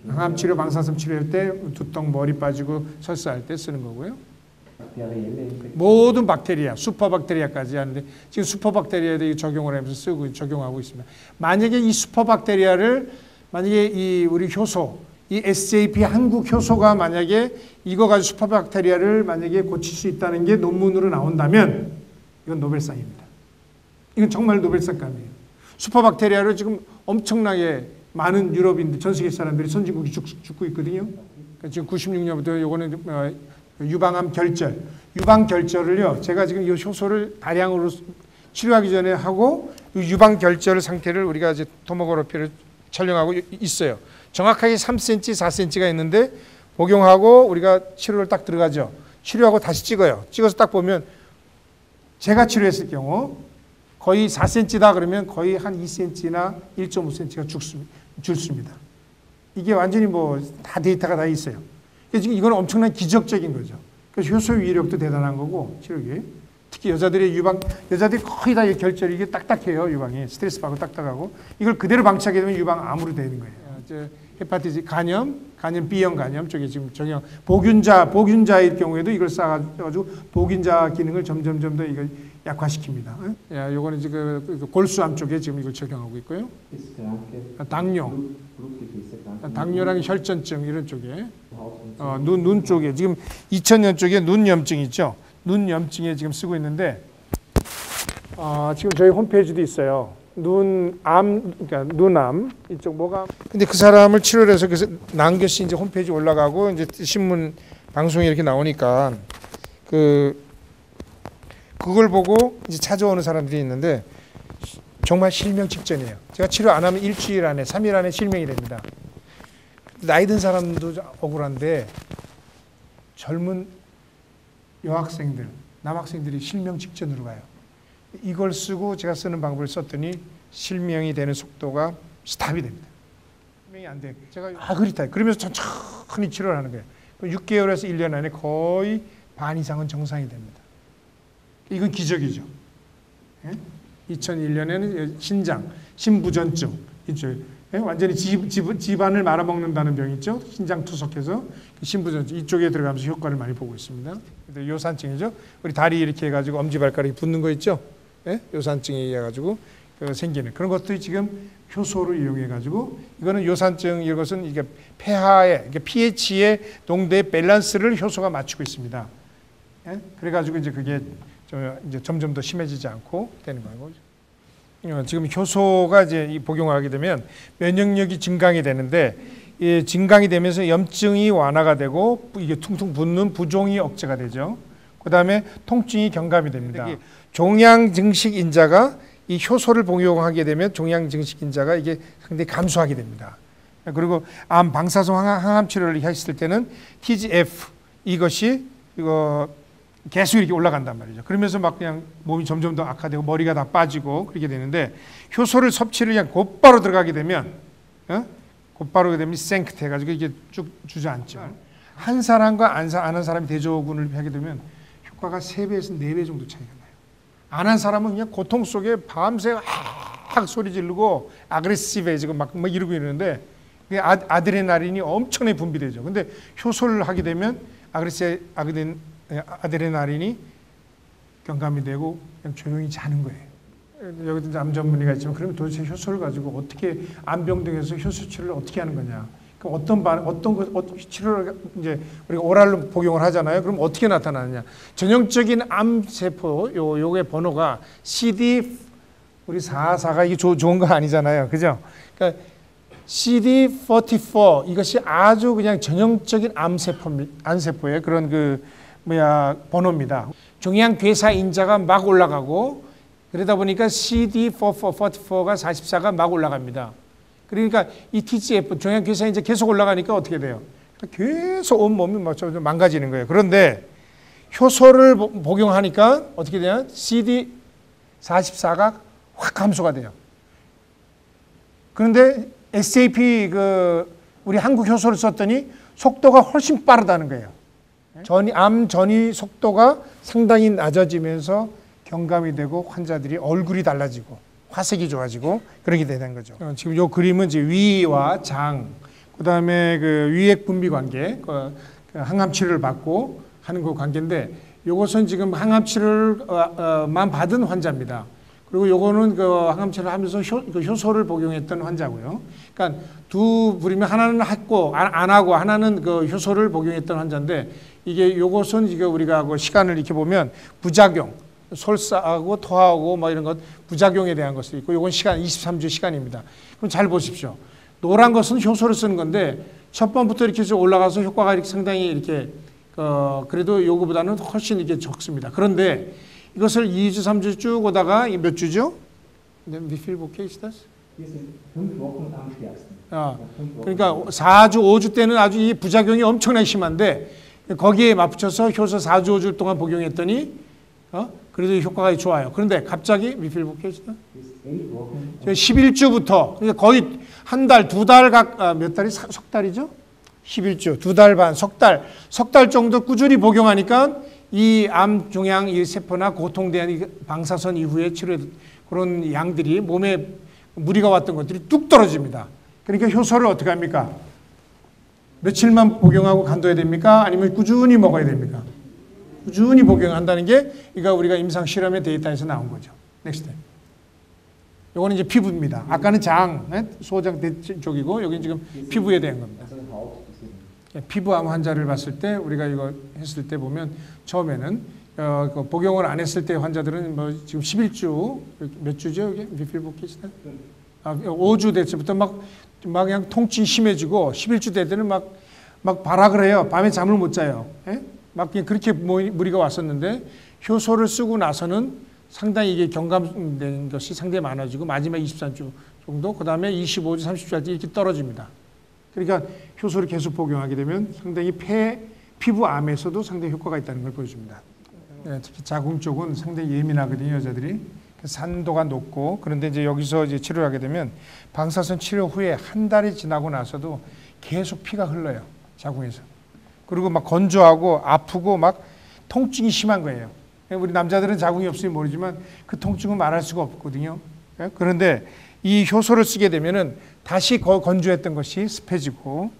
항암 치료, 방사선 치료할 때 두통, 머리 빠지고 설사할 때 쓰는 거고요. 모든 박테리아, 슈퍼박테리아까지 하는데 지금 슈퍼박테리아에도 적용을 하면서 적용하고 있습니다. 만약에 이 슈퍼박테리아를 만약에 이 우리 효소, 이 SJP 한국 효소가 만약에 이거 가지고 슈퍼박테리아를 만약에 고칠 수 있다는 게 논문으로 나온다면 이건 노벨상입니다. 이건 정말 노벨상감이에요. 슈퍼박테리아를 지금 엄청나게 많은 유럽인들, 전 세계 사람들이 선진국이 죽고 있거든요. 그러니까 지금 96년부터 요거는 유방암 결절, 유방 결절을요. 제가 지금 이 효소를 다량으로 치료하기 전에 하고 유방 결절 상태를 우리가 이제 토모그래피를 촬영하고 있어요. 정확하게 3cm, 4cm가 있는데 복용하고 우리가 치료를 딱 들어가죠. 치료하고 다시 찍어요. 찍어서 딱 보면 제가 치료했을 경우 거의 4cm다 그러면 거의 한 2cm나 1.5cm가 죽습니다. 이게 완전히 뭐 다 데이터가 다 있어요. 지금 이건 엄청난 기적적인 거죠. 그래서 효소 위력도 대단한 거고 치료기. 특히 여자들이 거의 다 결절이 이게 딱딱해요. 유방이 스트레스 받고 딱딱하고 이걸 그대로 방치하게 되면 유방암으로 되는 거예요. 헤파티tis 간염 B형 간염 쪽에 지금 적용 보균자일 경우에도 이걸 쌓아가지고 보균자 기능을 점점 더 이걸 약화시킵니다. 야, 요거는 지금 골수암 쪽에 지금 이걸 적용하고 있고요. 당뇨랑 혈전증 이런 쪽에 눈 쪽에 지금 2000년 쪽에 눈염증 있죠. 눈염증에 지금 쓰고 있는데 지금 저희 홈페이지도 있어요. 그러니까 눈암 이쪽 뭐가. 근데 그 사람을 치료를 해서 그래서 난 것이 이제 홈페이지 올라가고 이제 신문 방송에 이렇게 나오니까 그걸 보고 이제 찾아오는 사람들이 있는데 정말 실명 직전이에요. 제가 치료 안 하면 일주일 안에, 3일 안에 실명이 됩니다. 나이 든 사람도 억울한데 젊은 여학생들, 남학생들이 실명 직전으로 가요. 이걸 쓰고 제가 쓰는 방법을 썼더니 실명이 되는 속도가 스탑이 됩니다. 실명이 안 돼. 제가 그렇다. 그러면서 천천히 치료를 하는 거예요. 6개월에서 1년 안에 거의 반 이상은 정상이 됩니다. 이건 기적이죠. 2001년에는 신부전증 있죠. 완전히 집안을 말아먹는다는 병 있죠. 신장 투석해서 신부전증 이쪽에 들어가면서 효과를 많이 보고 있습니다. 요산증이죠. 우리 다리 이렇게 해가지고 엄지발가락이 붙는 거 있죠. 요산증에 의해 가지고 생기는 그런 것들이 지금 효소를 이용해 가지고 이거는 요산증 이것은 이게 폐하의 pH의 농도의 밸런스를 효소가 맞추고 있습니다. 그래 가지고 이제 그게 이제 점점 더 심해지지 않고 되는 거고. 지금 효소가 이제 복용하게 되면 면역력이 증강이 되는데 이 증강이 되면서 염증이 완화가 되고 이게 퉁퉁 붓는 부종이 억제가 되죠. 그다음에 통증이 경감이 됩니다. 종양 증식 인자가 이 효소를 복용하게 되면 종양 증식 인자가 이게 상당히 감소하게 됩니다. 그리고 암 방사선 항암 치료를 했을 때는 TGF 이것이 계속 이렇게 올라간단 말이죠. 그러면서 막 그냥 몸이 점점 더 악화되고 머리가 다 빠지고 그렇게 되는데 효소를 섭취를 그냥 곧바로 들어가게 되면 생크트 해가지고 이게 쭉 주저앉죠. 한 사람과 안 한 사람이 대조군을 하게 되면 효과가 3배에서 4배 정도 차이가 나요. 안 한 사람은 그냥 고통 속에 밤새 소리 지르고 아그레시브해지고 막 이러고 있는데 아드레날린이 엄청나게 분비되죠. 근데 효소를 하게 되면 아드레날린이 경감이 되고 그냥 조용히 자는 거예요. 여기도 암 전문의가 있지만 그러면 도대체 효소를 가지고 어떻게 암병 등에서 효소 치료를 어떻게 하는 거냐? 그럼 치료를 이제 우리가 오랄로 복용을 하잖아요. 그럼 어떻게 나타나느냐? 전형적인 암 세포 요게 번호가 CD 우리 44가 이게 좋은 거 아니잖아요, 그죠? 그러니까 CD44 이것이 아주 그냥 전형적인 암세포의 그런 번호입니다. 종양괴사 인자가 막 올라가고 그러다 보니까 CD44가 44가 막 올라갑니다. 그러니까 이 TGF 종양괴사 인자 계속 올라가니까 어떻게 돼요? 계속 온 몸이 망가지는 거예요. 그런데 효소를 복용하니까 어떻게 되냐? CD44가 확 감소가 돼요. 그런데 SAP 우리 한국 효소를 썼더니 속도가 훨씬 빠르다는 거예요. 암 전이 속도가 상당히 낮아지면서 경감이 되고 환자들이 얼굴이 달라지고 화색이 좋아지고 그렇게 되는 거죠. 지금 이 그림은 이제 위와 장, 그다음에 그 위액 분비 관계, 그 항암 치료를 받고 하는 그 관계인데, 이것은 지금 항암 치료만 받은 환자입니다. 그리고 요거는 그 항암 치료를 하면서 효소를 복용했던 환자고요. 그러니까 두 부류면 하나는 했고 안 하고 하나는 그 효소를 복용했던 환자인데, 이게 요것은 이게 우리가 그 시간을 이렇게 보면 부작용, 설사하고 토하고 뭐 이런 것 부작용에 대한 것이 있고, 요건 시간 23주 시간입니다. 그럼 잘 보십시오. 노란 것은 효소를 쓰는 건데 첫 번부터 이렇게 올라가서 효과가 이렇게 상당히 이렇게 그래도 요거보다는 훨씬 이게 적습니다. 그런데 이것을 2주, 3주 쭉 오다가 몇 주죠? Wie viel Woche ist das? 그러니까 4주, 5주 때는 아주 이 부작용이 엄청나게 심한데, 거기에 맞붙여서 효소 4주, 5주 동안 복용했더니 그래도 효과가 좋아요. 그런데 갑자기 wie viel Woche ist das? 11주부터 그러니까 거의 한 달, 두 달 몇 달이 석 달이죠? 11주, 두 달 반, 석 달 정도 꾸준히 복용하니까 이 암 종양 이 세포나 고통된 방사선 이후에 치료 그런 양들이 몸에 무리가 왔던 것들이 뚝 떨어집니다. 그러니까 효소를 어떻게 합니까? 며칠만 복용하고 간둬야 됩니까? 아니면 꾸준히 먹어야 됩니까? 꾸준히 복용한다는 게 이거 우리가 임상 실험의 데이터에서 나온 거죠. 넥스트. 요거는 이제 피부입니다. 아까는 장, 소장 쪽이고 여기는 지금 피부에 대한 겁니다. 피부암 환자를 봤을 때 우리가 이거 했을 때 보면 처음에는 복용을 안 했을 때 환자들은 뭐 지금 11주 몇 주죠? 이게 비필복기시다. 5주 됐을부터 막 그냥 통증이 심해지고 11주 될 때는 막 발악을 해요. 밤에 잠을 못 자요. 예? 막 그냥 그렇게 무리가 왔었는데 효소를 쓰고 나서는 상당히 이게 경감된 것이 상당히 많아지고 마지막 23주 정도, 그 다음에 25주, 30주 할 때 이렇게 떨어집니다. 그러니까 효소를 계속 복용하게 되면 상당히 피부암에서도 상당히 효과가 있다는 걸 보여줍니다. 네, 특히 자궁 쪽은 상당히 예민하거든요, 여자들이. 산도가 높고, 그런데 이제 여기서 이제 치료를 하게 되면 방사선 치료 후에 한 달이 지나고 나서도 계속 피가 흘러요, 자궁에서. 그리고 막 건조하고 아프고 막 통증이 심한 거예요. 우리 남자들은 자궁이 없으니 모르지만 그 통증은 말할 수가 없거든요. 그런데 이 효소를 쓰게 되면은 다시 건조했던 것이 습해지고,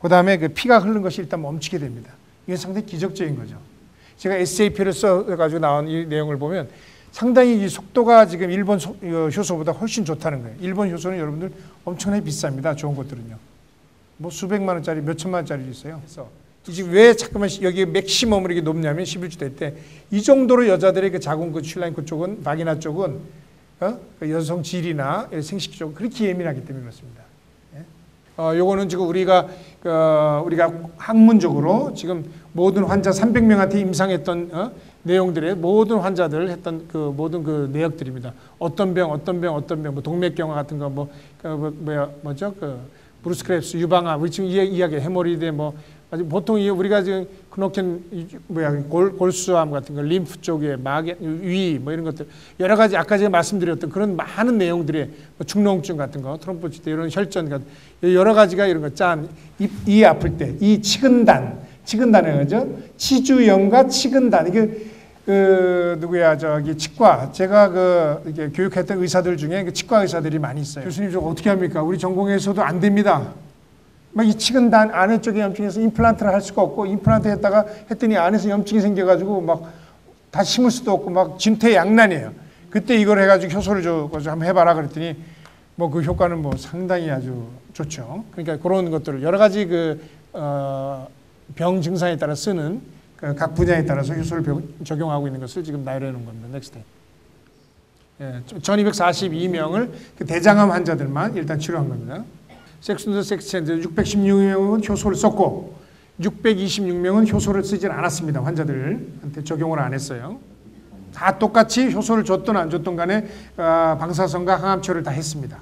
그 다음에 그 피가 흐르는 것이 일단 멈추게 됩니다. 이게 상당히 기적적인 거죠. 제가 SAP를 써가지고 나온 이 내용을 보면 상당히 이 속도가 지금 일본 효소보다 훨씬 좋다는 거예요. 일본 효소는 여러분들 엄청나게 비쌉니다. 좋은 것들은요. 뭐 수백만 원짜리, 몇 천만 원짜리 있어요. 그래서 지금 왜 자꾸만 여기 맥시멈으로 이게 높냐면 11주 될 때 이 정도로 여자들의 그 자궁 그 슐라인코 쪽은, 바기나 쪽은 그 여성 질이나 생식 쪽은 그렇게 예민하기 때문에 그렇습니다. 요거는 지금 우리가 학문적으로 지금 모든 환자 300명한테 임상했던 내용들의 모든 환자들 했던 그 모든 그 내역들입니다. 어떤 병, 뭐 동맥경화 같은 거, 뭐죠? 브루스 크랩스, 유방암, 우리 지금 이야기 헤모리드 뭐 보통 우리가 지금 크노켄 골수암 같은 거, 림프 쪽에 위 뭐 이런 것들 여러 가지 아까 제가 말씀드렸던 그런 많은 내용들의 축농증 같은 거, 트롬보시트 이런 혈전 같은 여러 가지가 이런 거 이 아플 때 이 치근단이라는 거죠. 치주염과 치근단 이게 누구야 저기 치과 제가 이렇게 교육했던 의사들 중에 그 치과 의사들이 많이 있어요. 교수님 저 어떻게 합니까? 우리 전공에서도 안 됩니다. 막 이 치근단 안에 쪽에 염증에서 임플란트를 할 수가 없고 임플란트 했더니 안에서 염증이 생겨가지고 막 다시 심을 수도 없고 막 진퇴양난이에요. 그때 이걸 해가지고 효소를 줘가지고 한번 해봐라 그랬더니 뭐 그 효과는 뭐 상당히 아주 좋죠. 그러니까 그런 것들을 여러 가지 병 증상에 따라 쓰는 각 분야에 따라서 효소를 적용하고 있는 것을 지금 나열해 놓은 겁니다. 넥스트. 1242명을 그 대장암 환자들만 일단 치료한 겁니다. 섹스앤더 섹스센터 616명은 효소를 썼고 626명은 효소를 쓰질 않았습니다. 환자들한테 적용을 안 했어요. 다 똑같이 효소를 줬든 안 줬든 간에 방사선과 항암치료를 다 했습니다.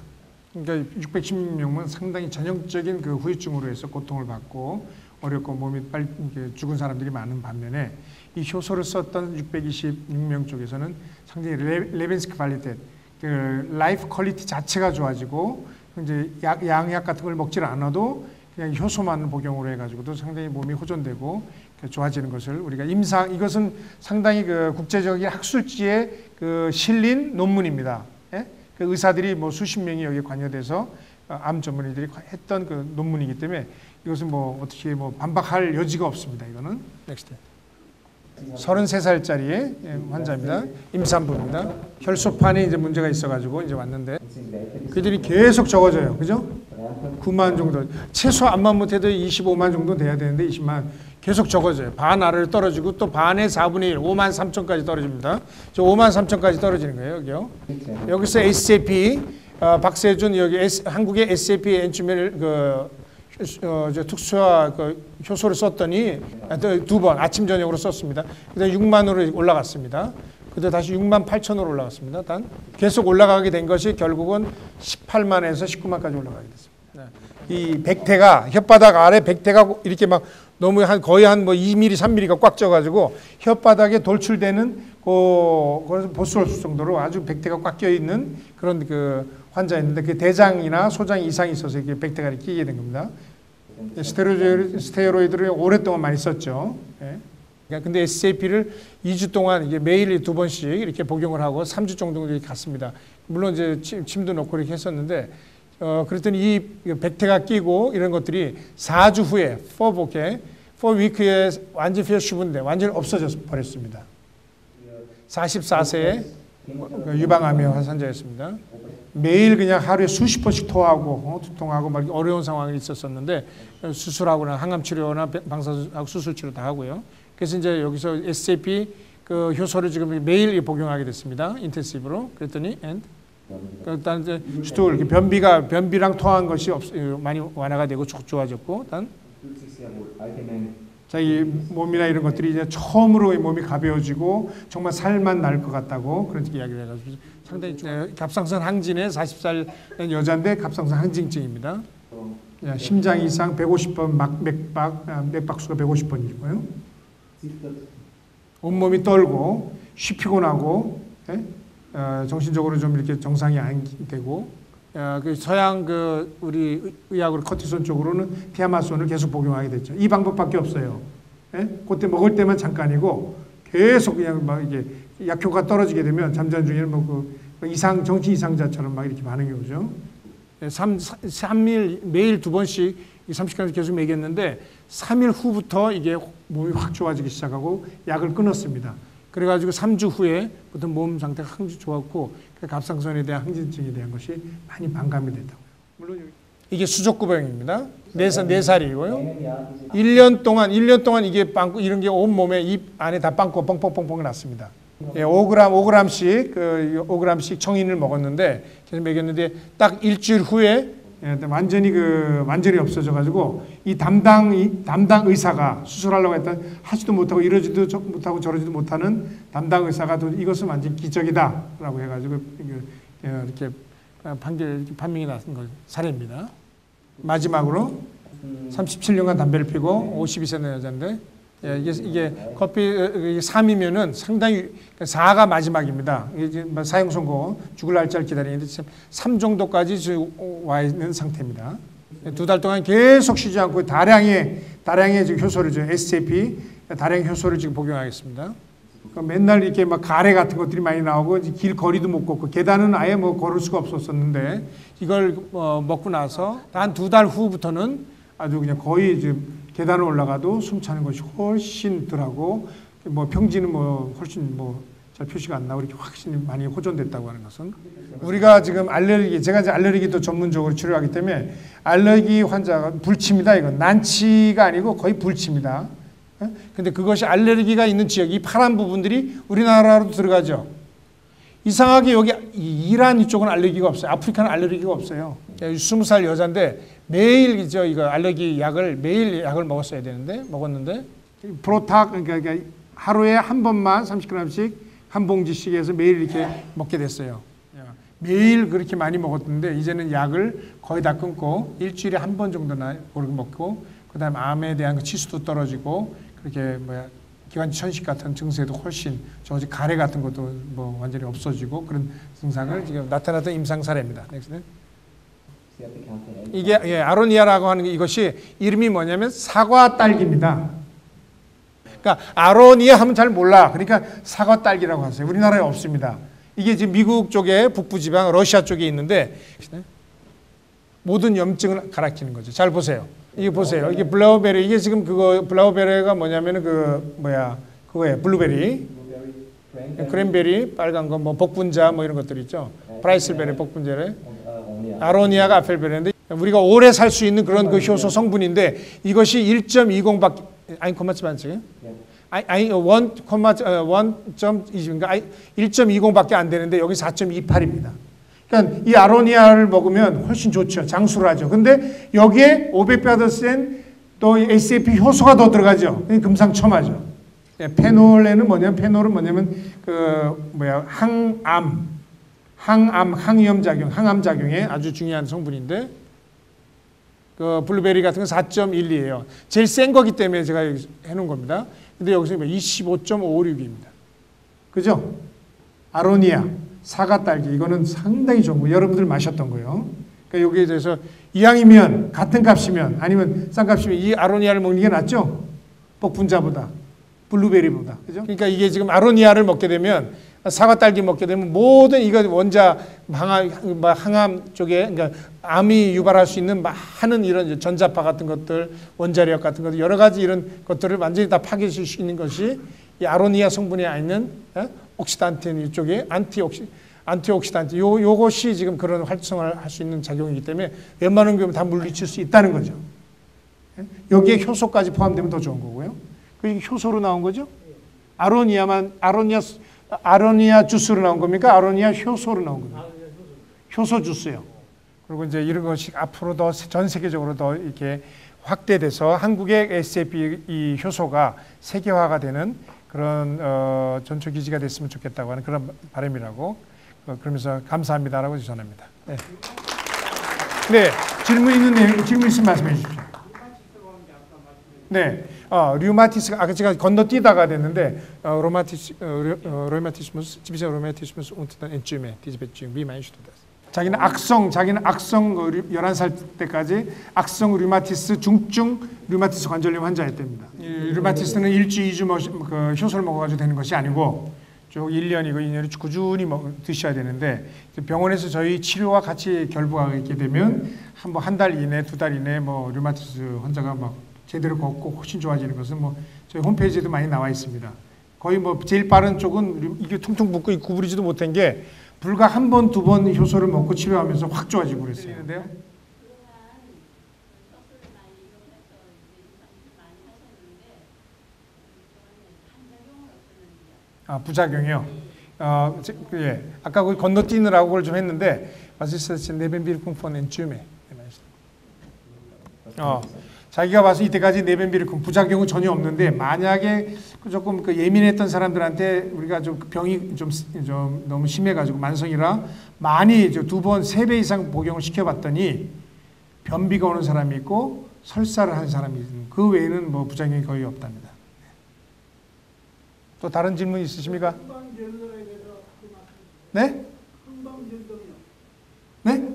그러니까 616명은 상당히 전형적인 그 후유증으로 해서 고통을 받고 어렵고 몸이 빨리 죽은 사람들이 많은 반면에 이 효소를 썼던 626명 쪽에서는 상당히 레벤스키 발리테 그 라이프 퀄리티 자체가 좋아지고 이제 양약 같은 걸 먹질 않아도 그냥 효소만 복용으로 해가지고도 상당히 몸이 호전되고 좋아지는 것을 우리가 임상, 이것은 상당히 그 국제적인 학술지에 그 실린 논문입니다. 예? 그 의사들이 뭐 수십 명이 여기에 관여돼서 암 전문의들이 했던 그 논문이기 때문에 이것은 뭐 어떻게 뭐 반박할 여지가 없습니다. 이거는 넥스트. 33살짜리 환자입니다. 임산부입니다. 혈소판에 이제 문제가 있어가지고 이제 왔는데 그들이 계속 적어져요. 그죠? 9만 정도. 최소 암만 못해도 25만 정도 돼야 되는데 20만 계속 적어져요. 반 아래로 떨어지고 또 반의 4분의 1, 5만 3천까지 떨어집니다. 저 5만 3천까지 떨어지는 거예요. 여기요. 여기서 SAP, 박세준 여기 한국의 SAP 엔주멜 저 특수화 그 효소를 썼더니 두 번 아침 저녁으로 썼습니다. 그다음 6만으로 올라갔습니다. 그다음 다시 6만 8천으로 올라갔습니다. 단 계속 올라가게 된 것이 결국은 18만에서 19만까지 올라가게 됐습니다. 이 백태가 혓바닥 아래 백태가 이렇게 막 너무 거의 한 뭐 2mm, 3mm가 꽉 쪄가지고 혓바닥에 돌출되는 그래서 볼 수 없을 정도로 아주 백태가 꽉 껴 있는 그런 그 환자였는데 그 대장이나 소장 이상이 있어서 이렇게 백태가 이렇게 끼게 된 겁니다. 스테로이드를 오랫동안 많이 썼죠. 예. 근데 SAP를 2주 동안 이게 매일 2번씩 이렇게 복용을 하고 3주 정도 이렇게 갔습니다. 물론 이제 침도 넣고 이렇게 했었는데 그랬더니 이 백태가 끼고 이런 것들이 4주 후에 4위크에 완전히 feschub인데 완전히 없어져 버렸습니다. 44세에 유방암의 환자였습니다. 매일 그냥 하루에 수십 번씩 토하고 두통하고 막 어려운 상황이 있었었는데 수술하거나 항암 치료나 방사선 수술 치료 다 하고요. 그래서 이제 여기서 SAP 그 효소를 지금 매일 복용하게 됐습니다. 인텐시브로. 그랬더니 일단 이제 스툴 변비랑 토한 것이 많이 완화가 되고 좋아졌고 일단 자기 몸이나 이런 것들이 이제 처음으로 몸이 가벼워지고 정말 살만 날 것 같다고 그런 이야기를 해가지고 상당히 갑상선 항진의 40살 여자인데 갑상선 항진증입니다. 심장 이상 150번 맥박수가 150번이고요. 온몸이 떨고 쉬 피곤하고 정신적으로 좀 이렇게 정상이 안 되고 그 서양 그 우리 의학으로 코티손 쪽으로는 티아마손을 계속 복용하게 됐죠. 이 방법밖에 없어요. 그때 먹을 때만 잠깐이고 계속 그냥 막 이게 약효가 떨어지게 되면 잠자는 중에는 정신 이상자처럼 막 이렇게 반응이 오죠. 3일 매일 2번씩 30g씩 계속 먹였는데 3일 후부터 이게 몸이 확 좋아지기 시작하고 약을 끊었습니다. 그래가지고 3주 후에부터 몸 상태가 항상 좋았고 갑상선에 대한 항진증에 대한 것이 많이 반감이 됐다고요. 물론 이게 수족구병입니다. 4살이고요. 1년 동안 이게 빵꾸 이런 게 온 몸에 입 안에 다 빵꾸 뻥뻥뻥뻥 났습니다. 5g씩 청인을 먹었는데 계속 먹였는데 딱 일주일 후에 완전히 없어져 가지고 이 담당 의사가 수술하려고 했던 하지도 못하고 이러지도 못하고 저러지도 못하는 담당 의사가 이것은 완전 기적이다라고 해가지고 이렇게 판명이 났던 걸 사례입니다. 마지막으로 37년간 담배를 피고 52세 여자인데 이게 커피 3이면은 상당히 4가 마지막입니다. 이게 사형 선고 죽을 날짜를 기다리는데 3 정도까지 와 있는 상태입니다. 2달 동안 계속 쉬지 않고 다량의 지금 효소를 SAP 다량 효소를 지금 복용하겠습니다. 맨날 이렇게 막 가래 같은 것들이 많이 나오고 길 거리도 못 걷고 계단은 아예 뭐 걸을 수가 없었었는데 이걸 먹고 나서 한 2달 후부터는 아주 그냥 거의 지금 계단을 올라가도 숨 차는 것이 훨씬 덜하고 평지는 훨씬 잘 표시가 안 나고 이렇게 확실히 많이 호전됐다고 하는 것은 우리가 지금 제가 이제 알레르기도 전문적으로 치료하기 때문에 알레르기 환자가 불치입니다. 이건 난치가 아니고 거의 불치입니다. 근데 그것이 알레르기가 있는 지역, 이 파란 부분들이 우리나라로 들어가죠. 이상하게 여기 이란 이쪽은 알레르기가 없어요. 아프리카는 알레르기가 없어요. 20살 여자인데 매일 이거 알레르기 매일 약을 먹었는데 프로탁 그러니까 하루에 한 번만 30g씩 한 봉지씩 해서 매일 이렇게 먹게 됐어요. 매일 그렇게 많이 먹었는데 이제는 약을 거의 다 끊고 일주일에 한 번 정도나 먹고 그다음에 암에 대한 그 치수도 떨어지고 그렇게 기관지 천식 같은 증세도 훨씬 저지 가래 같은 것도 완전히 없어지고 그런 증상을 지금 나타났던 임상 사례입니다. 이게 아로니아라고 하는 이것이 이름이 뭐냐면 사과 딸기입니다. 그러니까 아로니아 하면 잘 몰라. 그러니까 사과 딸기라고 하세요. 우리나라에 없습니다. 이게 지금 미국 쪽에 북부 지방 러시아 쪽에 있는데 모든 염증을 가라키는 거죠. 잘 보세요. 이게 보세요. 이게 블라우베리. 이게 지금 그거 블라우베리가 뭐냐면은 그거예요. 블루베리, 크랜베리, 빨간 거, 뭐 복분자 뭐 이런 것들 있죠. 프라이슬베리, 복분자래. 아로니아가 아펠베리인데 우리가 오래 살 수 있는 그런 그 효소 성분인데 이것이 1.20밖에 아니 콤마츠 반칙이에요? 아니 1.20밖에 안 되는데 여기 4.28입니다. 그러니까 이 아로니아를 먹으면 훨씬 좋죠. 장수를 하죠. 근데 여기에 500배가 센 또 SAP 효소가 더 들어가죠. 금상첨화죠. 페놀은 뭐냐면 항암 작용에 아주 중요한 성분인데 그 블루베리 같은 건 4.12예요. 제일 센 거기 때문에 제가 여기 해놓은 겁니다. 근데 여기서 25.56입니다. 그죠? 아로니아, 사과 딸기 이거는 상당히 좋은 거. 여러분들 마셨던 거예요. 그러니까 여기에 대해서 이왕이면 같은 값이면 아니면 싼 값이면 이 아로니아를 먹는 게 낫죠? 복분자보다, 블루베리보다. 그죠? 그러니까 이게 지금 아로니아를 먹게 되면 사과 딸기 먹게 되면 모든 이거 원자 항암 쪽에 그러니까 암이 유발할 수 있는 많은 이런 전자파 같은 것들, 원자력 같은 것들 여러 가지 이런 것들을 완전히 다 파괴할 수 있는 것이 이 아로니아 성분에 있는 옥시단틴 이쪽에 안티옥시단트 요것이 지금 그런 활성을 할 수 있는 작용이기 때문에 웬만한 경우는 다 물리칠 수 있다는 거죠. 여기에 효소까지 포함되면 더 좋은 거고요. 그게 효소로 나온 거죠? 아로니아 주스로 나온 겁니까? 아로니아 효소로 나온 겁니까? 효소 주스요. 그리고 이제 이런 것이 앞으로 더 전 세계적으로 더 이렇게 확대돼서 한국의 SAP 이 효소가 세계화가 되는 그런 전초 기지가 됐으면 좋겠다고 하는 그런 바람이라고 그러면서 감사합니다라고 전합니다. 네. 네, 질문 있으면 말씀해 주십시오. 네, 류마티스가 아까 제가 건너뛰다가 됐는데 로마티스무스 집에서 로마티스무스 운트단 엔zyme 디즈베증 비만슈도다. 자기는 악성 11살 때까지 악성 류마티스 중증 류마티스 관절염 환자였답니다. 류마티스는 1주 2주 그 효소를 먹어가지고 되는 것이 아니고 쭉 1년이고 2년을 꾸준히 드셔야 되는데 병원에서 저희 치료와 같이 결부가 있게 되면 한 달 이내, 2달 이내 뭐 류마티스 환자가 막 제대로 걷고 훨씬 좋아지는 것은 뭐 저희 홈페이지에도 많이 나와 있습니다. 거의 뭐 제일 빠른 쪽은 이게 퉁퉁 붓고 구부리지도 못한 게 불과 한 번, 두 번 효소를 먹고 치료하면서 확 좋아지고 그랬어요. 부작용이요. 예. 아까 그 건너뛰느라고 그걸 좀 했는데 자기가 봐서 이때까지 네벤비르쿰 부작용은 전혀 없는데 만약에 조금 예민했던 사람들한테 우리가 좀 병이 좀 너무 심해가지고 만성이라 많이 2번, 3배 이상 복용을 시켜봤더니 변비가 오는 사람이 있고 설사를 하는 사람이 있고 그 외에는 뭐 부작용이 거의 없답니다. 또 다른 질문 있으십니까? 네? 네?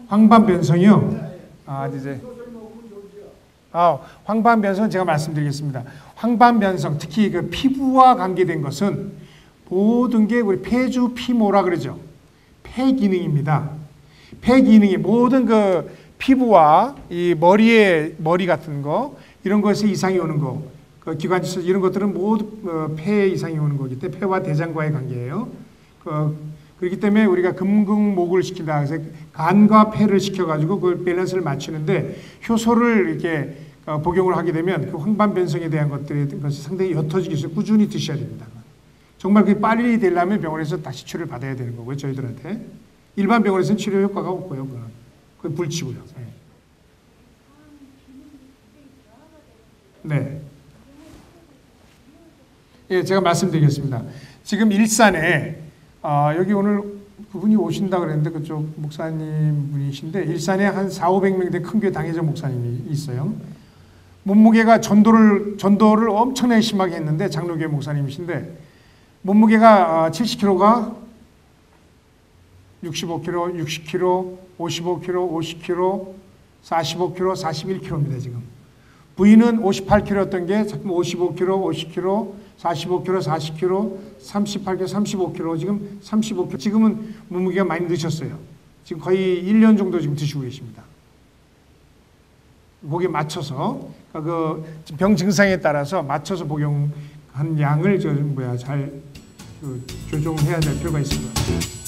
황반변성이요? 이제 황반변성 제가 말씀드리겠습니다. 황반변성 특히 그 피부와 관계된 것은 모든 게 우리 폐주 피모라 그러죠. 폐 기능입니다. 폐 기능이 모든 그 피부와 이 머리 같은 거 이런 것에 이상이 오는 거, 그 기관지 이런 것들은 모두 폐에 이상이 오는 거기 때문에 폐와 대장과의 관계예요. 그렇기 때문에 우리가 금극목을 시킨다. 그래서 간과 폐를 시켜가지고 그 밸런스를 맞추는데 효소를 이렇게 복용을 하게 되면 그 황반변성에 대한 것이 상당히 옅어지기 위해서 꾸준히 드셔야 됩니다. 정말 그게 빨리 되려면 병원에서 다시 치료를 받아야 되는 거고요. 저희들한테. 일반 병원에서는 치료 효과가 없고요. 그건 불치고요. 네. 예, 제가 말씀드리겠습니다. 지금 일산에 여기 오늘 그분이 오신다 그랬는데 그쪽 목사님 분이신데 일산에 한 400~500명 된 큰 교회 당회장 목사님이 있어요. 몸무게가 전도를 엄청나게 심하게 했는데 장로교회 목사님이신데 몸무게가 70kg가 65kg, 60kg, 55kg, 50kg, 45kg, 41kg입니다, 지금. 부인은 58kg였던 게 지금 55kg, 50kg, 45kg, 40kg, 38kg, 35kg, 지금 35kg. 지금은 몸무게가 많이 늦으셨어요. 지금 거의 1년 정도 지금 드시고 계십니다. 거기에 맞춰서, 그 병 증상에 따라서 맞춰서 복용한 양을 잘 조정해야 될 필요가 있습니다.